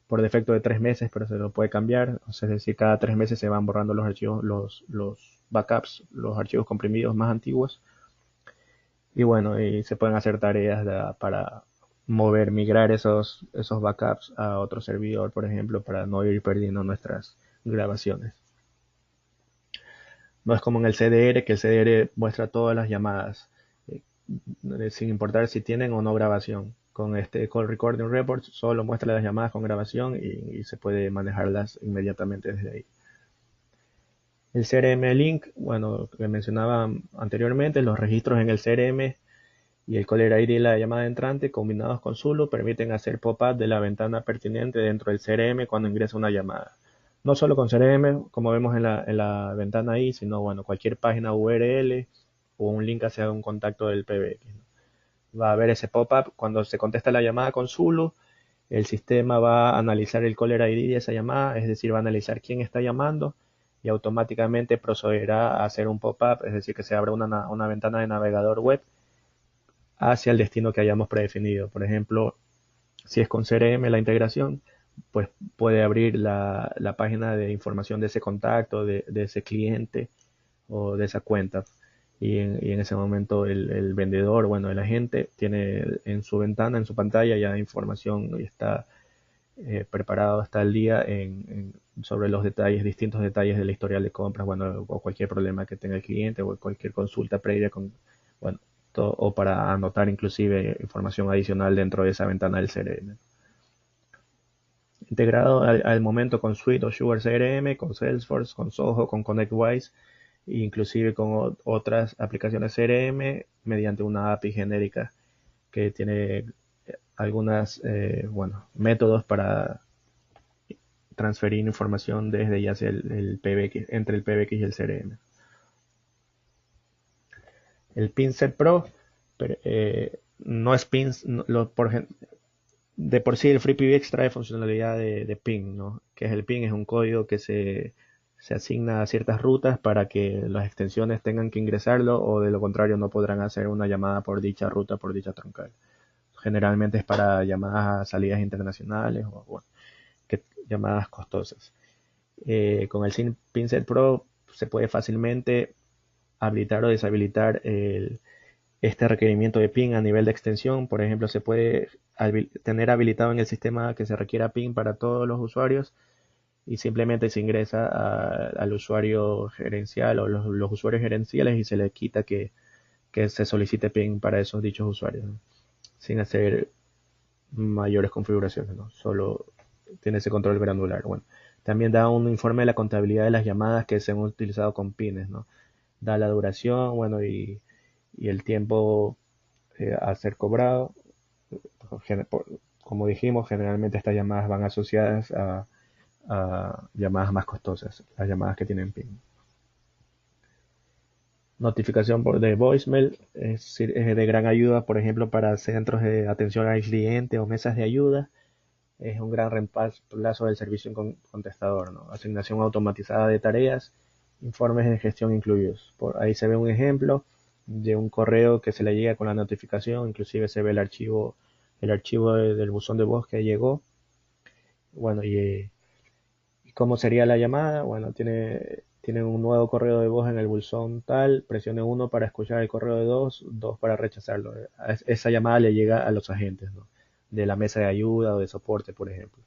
por defecto de 3 meses, pero se lo puede cambiar, es decir, cada 3 meses se van borrando los archivos, los backups, los archivos comprimidos más antiguos. Y bueno, y se pueden hacer tareas para migrar esos backups a otro servidor, por ejemplo, para no ir perdiendo nuestras grabaciones. No es como en el CDR, que el CDR muestra todas las llamadas, sin importar si tienen o no grabación. Con este Call Recording Report solo muestra las llamadas con grabación y se puede manejarlas inmediatamente desde ahí. El CRM Link, bueno, que mencionaba anteriormente, los registros en el CRM y el caller ID de la llamada entrante combinados con Zulu permiten hacer pop-up de la ventana pertinente dentro del CRM cuando ingresa una llamada. No solo con CRM, como vemos en la ventana ahí, sino bueno, cualquier página URL o un link hacia un contacto del PBX. Va a haber ese pop-up cuando se contesta la llamada con Zulu. El sistema va a analizar el caller ID de esa llamada, es decir, va a analizar quién está llamando y automáticamente procederá a hacer un pop-up, es decir, que se abra una ventana de navegador web hacia el destino que hayamos predefinido. Por ejemplo, si es con CRM la integración, pues puede abrir la página de información de ese contacto, de ese cliente o de esa cuenta. Y en ese momento el vendedor, bueno, el agente tiene en su ventana, en su pantalla ya información y está preparado hasta el día sobre los detalles, distintos detalles de la historial de compras, bueno, o cualquier problema que tenga el cliente o cualquier consulta previa bueno, o para anotar inclusive información adicional dentro de esa ventana del CRM. Integrado al momento con Suite o Sugar CRM, con Salesforce, con Zoho, con ConnectWise, e inclusive con otras aplicaciones CRM mediante una API genérica que tiene algunos métodos para transferir información desde ya sea el PBX, entre el PBX y el CRM. El PinSet Pro no es pin, de por sí el FreePBX trae funcionalidad de ping, ¿no? Que es el ping, es un código que se asigna a ciertas rutas para que las extensiones tengan que ingresarlo o de lo contrario no podrán hacer una llamada por dicha ruta, por dicha troncal. Generalmente es para llamadas a salidas internacionales o bueno, llamadas costosas. Con el PinSet Pro se puede fácilmente habilitar o deshabilitar este requerimiento de ping a nivel de extensión. Por ejemplo, se puede tener habilitado en el sistema que se requiera ping para todos los usuarios y simplemente se ingresa al usuario gerencial o los usuarios gerenciales y se le quita que se solicite ping para esos dichos usuarios, ¿no? Sin hacer mayores configuraciones, ¿no? Solo tiene ese control granular. Bueno, también da un informe de la contabilidad de las llamadas que se han utilizado con pines, ¿no? Da la duración, bueno, y el tiempo a ser cobrado. Como dijimos, generalmente estas llamadas van asociadas a llamadas más costosas, las llamadas que tienen PIN. Notificación de voicemail es de gran ayuda, por ejemplo, para centros de atención al cliente o mesas de ayuda. Es un gran reemplazo del servicio en contestador, ¿no? Asignación automatizada de tareas, informes de gestión incluidos. Por ahí se ve un ejemplo de un correo que se le llega con la notificación, inclusive se ve el archivo del buzón de voz que llegó. Bueno, y cómo sería la llamada. Bueno, tiene un nuevo correo de voz en el buzón tal, presione 1 para escuchar el correo de 2, 2 para rechazarlo. Esa llamada le llega a los agentes, ¿no? De la mesa de ayuda o de soporte, por ejemplo.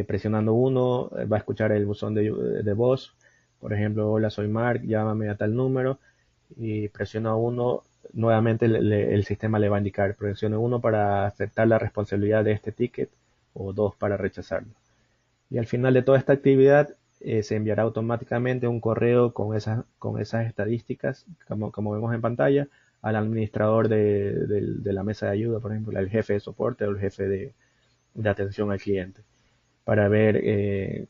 Presionando 1 va a escuchar el buzón de voz, por ejemplo, hola, soy Mark, llámame a tal número, y presiona 1, nuevamente el sistema le va a indicar, presione 1 para aceptar la responsabilidad de este ticket o 2 para rechazarlo. Y al final de toda esta actividad se enviará automáticamente un correo con esas estadísticas, como vemos en pantalla, al administrador de la mesa de ayuda, por ejemplo, al jefe de soporte o el jefe de atención al cliente, para ver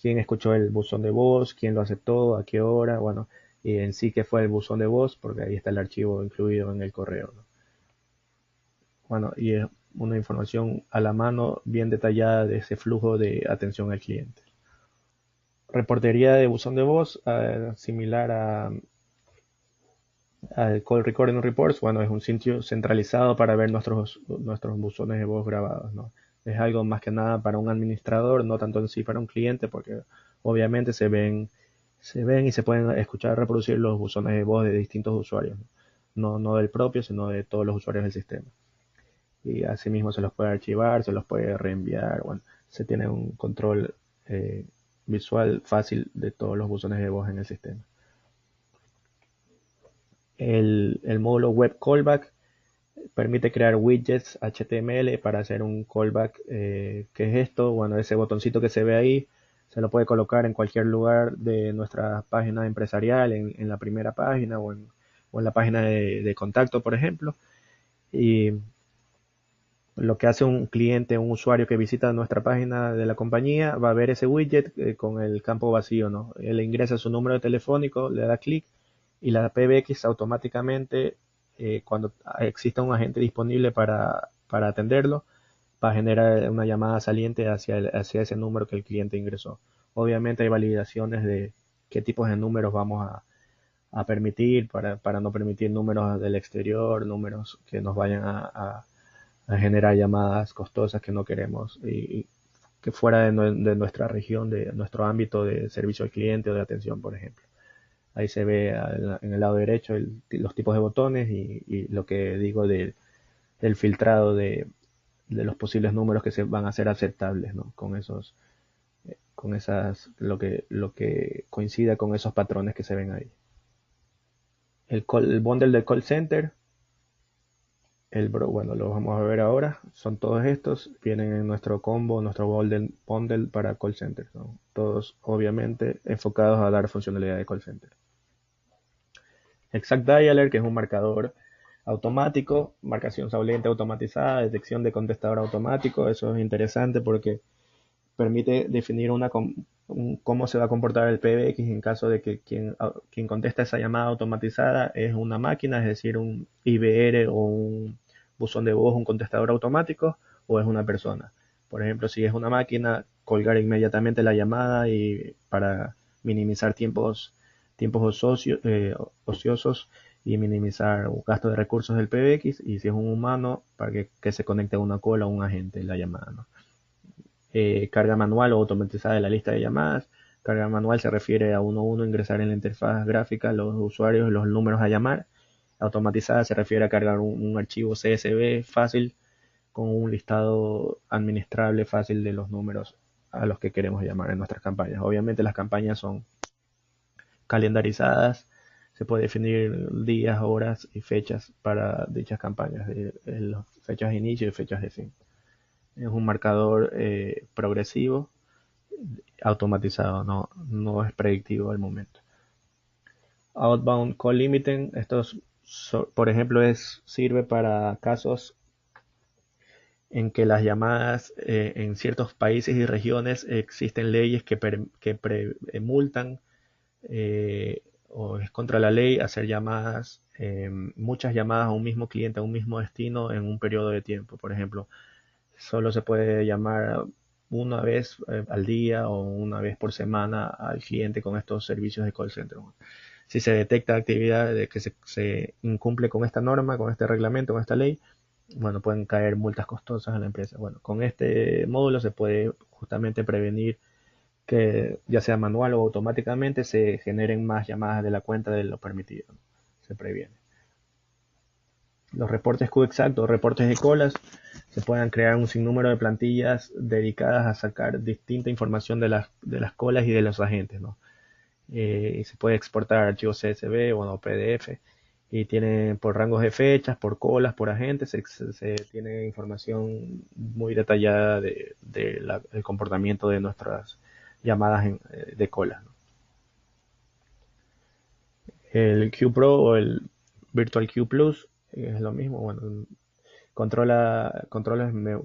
quién escuchó el buzón de voz, quién lo aceptó, a qué hora, bueno, y en sí qué fue el buzón de voz, porque ahí está el archivo incluido en el correo, ¿no? Bueno, y es una información a la mano bien detallada de ese flujo de atención al cliente. Reportería de buzón de voz, similar al Call Recording Reports. Bueno, es un sitio centralizado para ver nuestros buzones de voz grabados, ¿no? Es algo más que nada para un administrador, no tanto en sí para un cliente, porque obviamente se ven y se pueden escuchar reproducir los buzones de voz de distintos usuarios, ¿no? No del propio, sino de todos los usuarios del sistema. Y asimismo se los puede archivar, se los puede reenviar, bueno, se tiene un control visual fácil de todos los buzones de voz en el sistema. El módulo Web Callback permite crear widgets HTML para hacer un callback. ¿Qué es esto? Bueno, ese botoncito que se ve ahí Se lo puede colocar en cualquier lugar de nuestra página empresarial, en la primera página o en la página de contacto, por ejemplo. Y lo que hace un cliente, un usuario que visita nuestra página de la compañía, va a ver ese widget con el campo vacío, ¿no? Él ingresa su número telefónico, le da clic y la PBX automáticamente, cuando exista un agente disponible para atenderlo, va a generar una llamada saliente hacia ese número que el cliente ingresó. Obviamente hay validaciones de qué tipos de números vamos a permitir para no permitir números del exterior, números que nos vayan a generar llamadas costosas que no queremos y que fuera de nuestra región, de nuestro ámbito de servicio al cliente o de atención, por ejemplo. Ahí se ve en el lado derecho los tipos de botones y lo que digo del filtrado de los posibles números que se van a ser aceptables, ¿no? Con esas, lo que coincida con esos patrones que se ven ahí. El bundle del call center, bueno, lo vamos a ver ahora. Son todos estos, vienen en nuestro combo, nuestro bundle para call center, ¿no? Todos obviamente enfocados a dar funcionalidad de call center. Exact Dialer, que es un marcador automático, marcación saulente automatizada, detección de contestador automático. Eso es interesante porque permite definir cómo se va a comportar el PBX en caso de que quien contesta esa llamada automatizada es una máquina, es decir, un IVR o un buzón de voz, un contestador automático, o es una persona. Por ejemplo, si es una máquina, colgar inmediatamente la llamada y para minimizar tiempos ociosos y minimizar gasto de recursos del PBX, y si es un humano, para que se conecte a una cola o un agente la llamada, ¿no? Carga manual o automatizada de la lista de llamadas. Carga manual se refiere a uno a uno ingresar en la interfaz gráfica los usuarios los números a llamar. Automatizada se refiere a cargar un archivo CSV fácil con un listado administrable fácil de los números a los que queremos llamar en nuestras campañas. Obviamente las campañas son calendarizadas, se puede definir días, horas y fechas para dichas campañas, fechas de inicio y fechas de fin. Es un marcador progresivo, automatizado, no es predictivo al momento. Outbound Call Limiting, por ejemplo, sirve para casos en que las llamadas en ciertos países y regiones existen leyes que multan o es contra la ley hacer muchas llamadas a un mismo cliente, a un mismo destino en un periodo de tiempo. Por ejemplo, solo se puede llamar una vez al día o una vez por semana al cliente con estos servicios de call center. Si se detecta actividad de que se incumple con esta norma, con este reglamento, con esta ley, bueno, pueden caer multas costosas a la empresa. Bueno, con este módulo se puede justamente prevenir que ya sea manual o automáticamente se generen más llamadas de la cuenta de lo permitido, ¿no? Se previene. Los reportes QExact o reportes de colas, se puedan crear un sinnúmero de plantillas dedicadas a sacar distinta información de las colas y de los agentes, ¿no? Y se puede exportar archivos CSV o PDF y tiene por rangos de fechas, por colas, por agentes, se tiene información muy detallada del comportamiento de nuestras llamadas de cola, ¿no? El QPro o el Virtual Q Plus es lo mismo, bueno, controles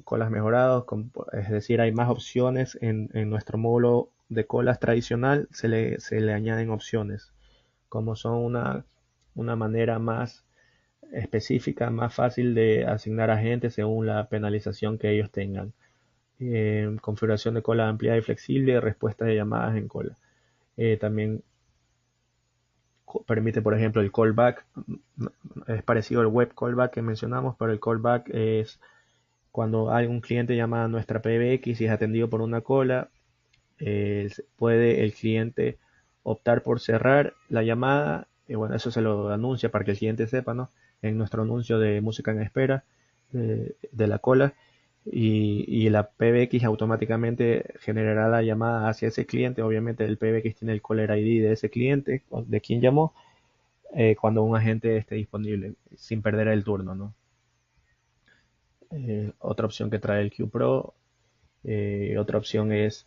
colas mejorados, es decir, hay más opciones en nuestro módulo de colas tradicional, se le añaden opciones, como son una manera más específica, más fácil de asignar agentes según la penalización que ellos tengan. Configuración de cola ampliada y flexible, respuesta de llamadas en cola. También permite, por ejemplo, el callback. Es parecido al web callback que mencionamos, pero el callback es cuando hay un cliente llama a nuestra PBX y es atendido por una cola, puede el cliente optar por cerrar la llamada, y bueno, eso se lo anuncia para que el cliente sepa, ¿no? En nuestro anuncio de música en espera de la cola, y la PBX automáticamente generará la llamada hacia ese cliente. Obviamente el PBX tiene el caller ID de ese cliente, de quien llamó, cuando un agente esté disponible, sin perder el turno, ¿no? Otra opción que trae el QPro, otra opción es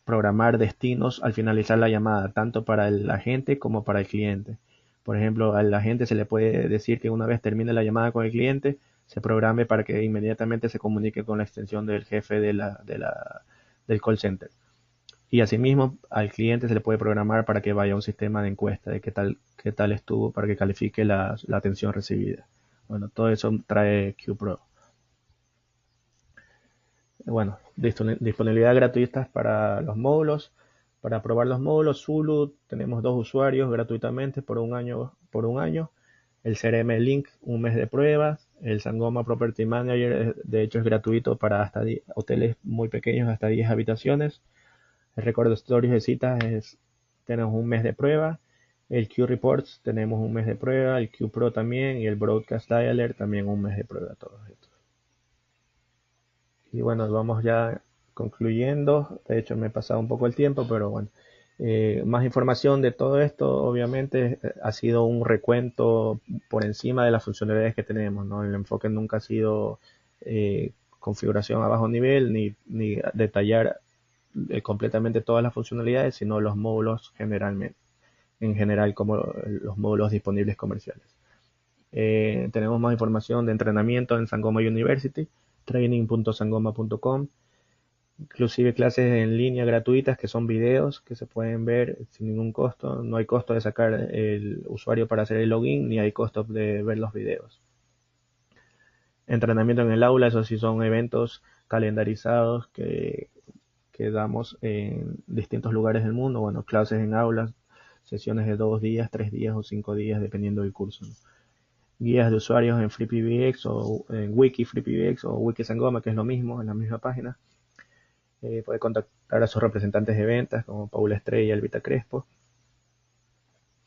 programar destinos al finalizar la llamada, tanto para el agente como para el cliente. Por ejemplo, al agente se le puede decir que una vez termine la llamada con el cliente, se programe para que inmediatamente se comunique con la extensión del jefe del call center. Y asimismo, al cliente se le puede programar para que vaya a un sistema de encuesta de qué tal estuvo para que califique la atención recibida. Bueno, todo eso trae QPro. Bueno, disponibilidad gratuita para los módulos. Para probar los módulos Zulu tenemos 2 usuarios gratuitamente por un año. El CRM Link, un mes de prueba. El Sangoma Property Manager, de hecho, es gratuito para hasta hoteles muy pequeños, hasta 10 habitaciones. El recordatorio de citas tenemos un mes de prueba. El Q Reports tenemos un mes de prueba. El Q Pro también. Y el Broadcast Dialer también un mes de prueba. Todos estos. Y bueno, vamos ya concluyendo. De hecho, me he pasado un poco el tiempo, pero bueno. Más información de todo esto, obviamente, ha sido un recuento por encima de las funcionalidades que tenemos, ¿no? El enfoque nunca ha sido configuración a bajo nivel, ni detallar completamente todas las funcionalidades, sino los módulos en general, como los módulos disponibles comerciales. Tenemos más información de entrenamiento en Sangoma University, training.sangoma.com, inclusive clases en línea gratuitas que son videos que se pueden ver sin ningún costo. No hay costo de sacar el usuario para hacer el login, ni hay costo de ver los videos. Entrenamiento en el aula, eso sí son eventos calendarizados que damos en distintos lugares del mundo. Bueno, clases en aulas, sesiones de 2 días, 3 días o 5 días, dependiendo del curso, ¿no? Guías de usuarios en FreePBX o en Wiki FreePBX o Wiki Sangoma, que es lo mismo, en la misma página. Puede contactar a sus representantes de ventas como Paula Estrella y Elvita Crespo.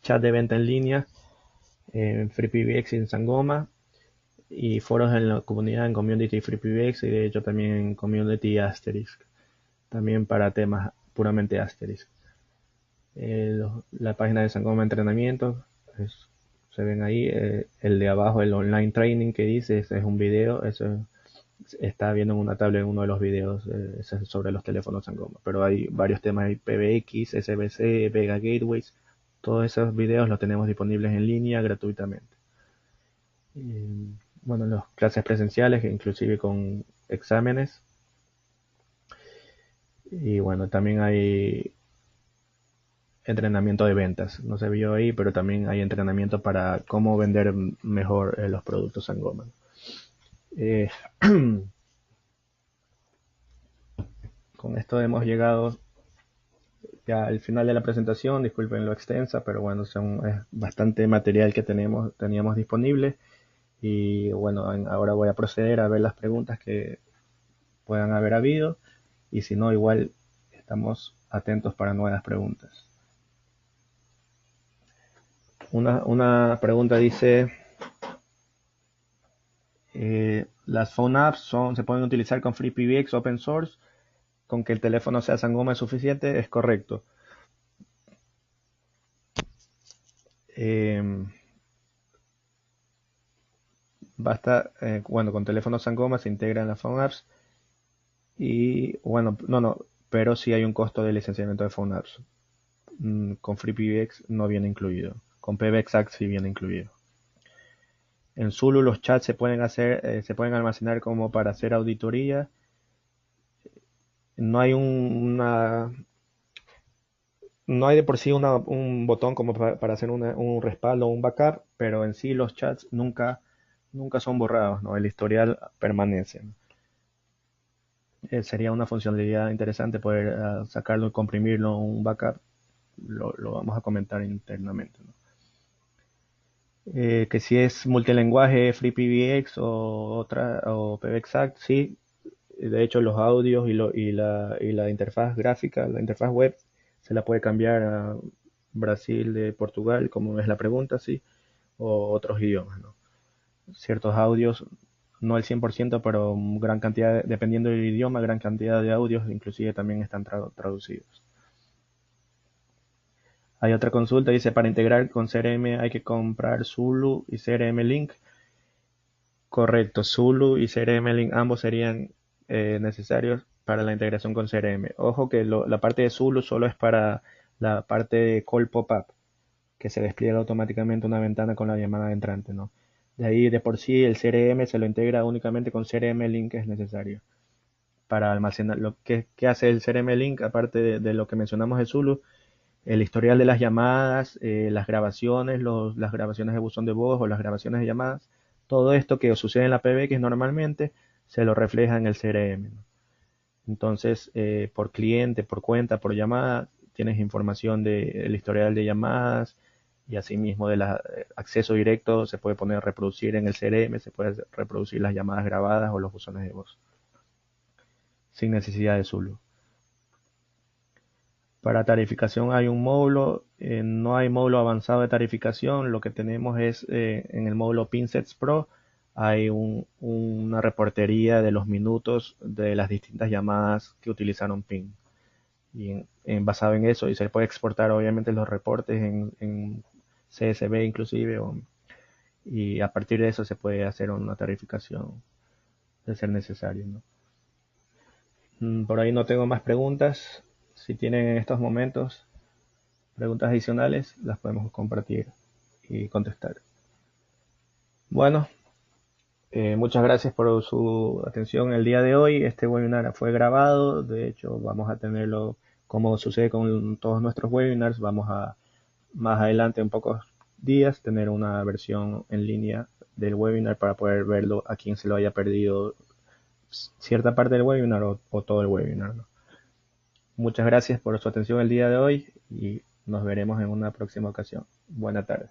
Chat de venta en línea en FreePBX y en Sangoma. Y foros en la comunidad en Community FreePBX y de hecho también en Community Asterisk. También para temas puramente Asterisk. La página de Sangoma Entrenamiento, se ven ahí. El de abajo, el online training que dice, ese es un video. Eso está viendo en una tabla en uno de los videos sobre los teléfonos Sangoma. Pero hay varios temas, hay PBX, SBC, Vega Gateways. Todos esos videos los tenemos disponibles en línea gratuitamente. Bueno, las clases presenciales, inclusive con exámenes. Y bueno, también hay entrenamiento de ventas. No se vio ahí, pero también hay entrenamiento para cómo vender mejor los productos Sangoma. Con esto hemos llegado ya al final de la presentación. Disculpen lo extensa, pero bueno, es bastante material que teníamos disponible. Y bueno, ahora voy a proceder a ver las preguntas que puedan haber habido. Y si no, igual estamos atentos para nuevas preguntas. Una pregunta dice: las phone apps se pueden utilizar con FreePBX open source, con que el teléfono sea Sangoma es suficiente. Es correcto. Basta, bueno, con teléfono Sangoma se integran las phone apps y bueno, no, pero sí hay un costo de licenciamiento de phone apps. Con FreePBX no viene incluido. Con PBXact sí viene incluido. En Zulu los chats se pueden almacenar como para hacer auditoría. No hay no hay de por sí un botón como para hacer un respaldo o un backup, pero en sí los chats nunca son borrados, ¿no? El historial permanece. Sería una funcionalidad interesante poder sacarlo y comprimirlo un backup. Lo vamos a comentar internamente, ¿no? Que si es multilenguaje FreePBX o PBXact, sí. De hecho, los audios y la interfaz gráfica, la interfaz web, se la puede cambiar a Brasil de Portugal, como es la pregunta, sí, o otros idiomas, ¿no? Ciertos audios, no el 100%, pero gran cantidad, dependiendo del idioma, gran cantidad de audios inclusive también están traducidos. Hay otra consulta, dice: para integrar con CRM hay que comprar Zulu y CRM Link. Correcto, Zulu y CRM Link ambos serían necesarios para la integración con CRM. Ojo que la parte de Zulu solo es para la parte de call pop-up, que se despliega automáticamente una ventana con la llamada entrante, ¿no? De ahí de por sí el CRM se lo integra únicamente con CRM Link, que es necesario para almacenar. ¿Qué hace el CRM Link? Aparte de lo que mencionamos de Zulu, el historial de las llamadas, las grabaciones, las grabaciones de buzón de voz o las grabaciones de llamadas, todo esto que sucede en la PBX normalmente se lo refleja en el CRM, ¿no? Entonces, por cliente, por cuenta, por llamada, tienes información del historial de llamadas y asimismo del acceso directo, se puede poner reproducir en el CRM, se puede reproducir las llamadas grabadas o los buzones de voz sin necesidad de Zulu. Para tarificación hay un módulo, no hay módulo avanzado de tarificación, lo que tenemos es en el módulo PinSets Pro hay una reportería de los minutos de las distintas llamadas que utilizaron PIN. Y basado en eso, y se puede exportar obviamente los reportes en CSV inclusive, y a partir de eso se puede hacer una tarificación de ser necesario, ¿no? Por ahí no tengo más preguntas. Si tienen en estos momentos preguntas adicionales, las podemos compartir y contestar. Bueno, muchas gracias por su atención el día de hoy. Este webinar fue grabado, de hecho vamos a tenerlo, como sucede con todos nuestros webinars, vamos a más adelante, en pocos días, tener una versión en línea del webinar para poder verlo a quien se lo haya perdido cierta parte del webinar o todo el webinar, ¿no? Muchas gracias por su atención el día de hoy y nos veremos en una próxima ocasión. Buena tarde.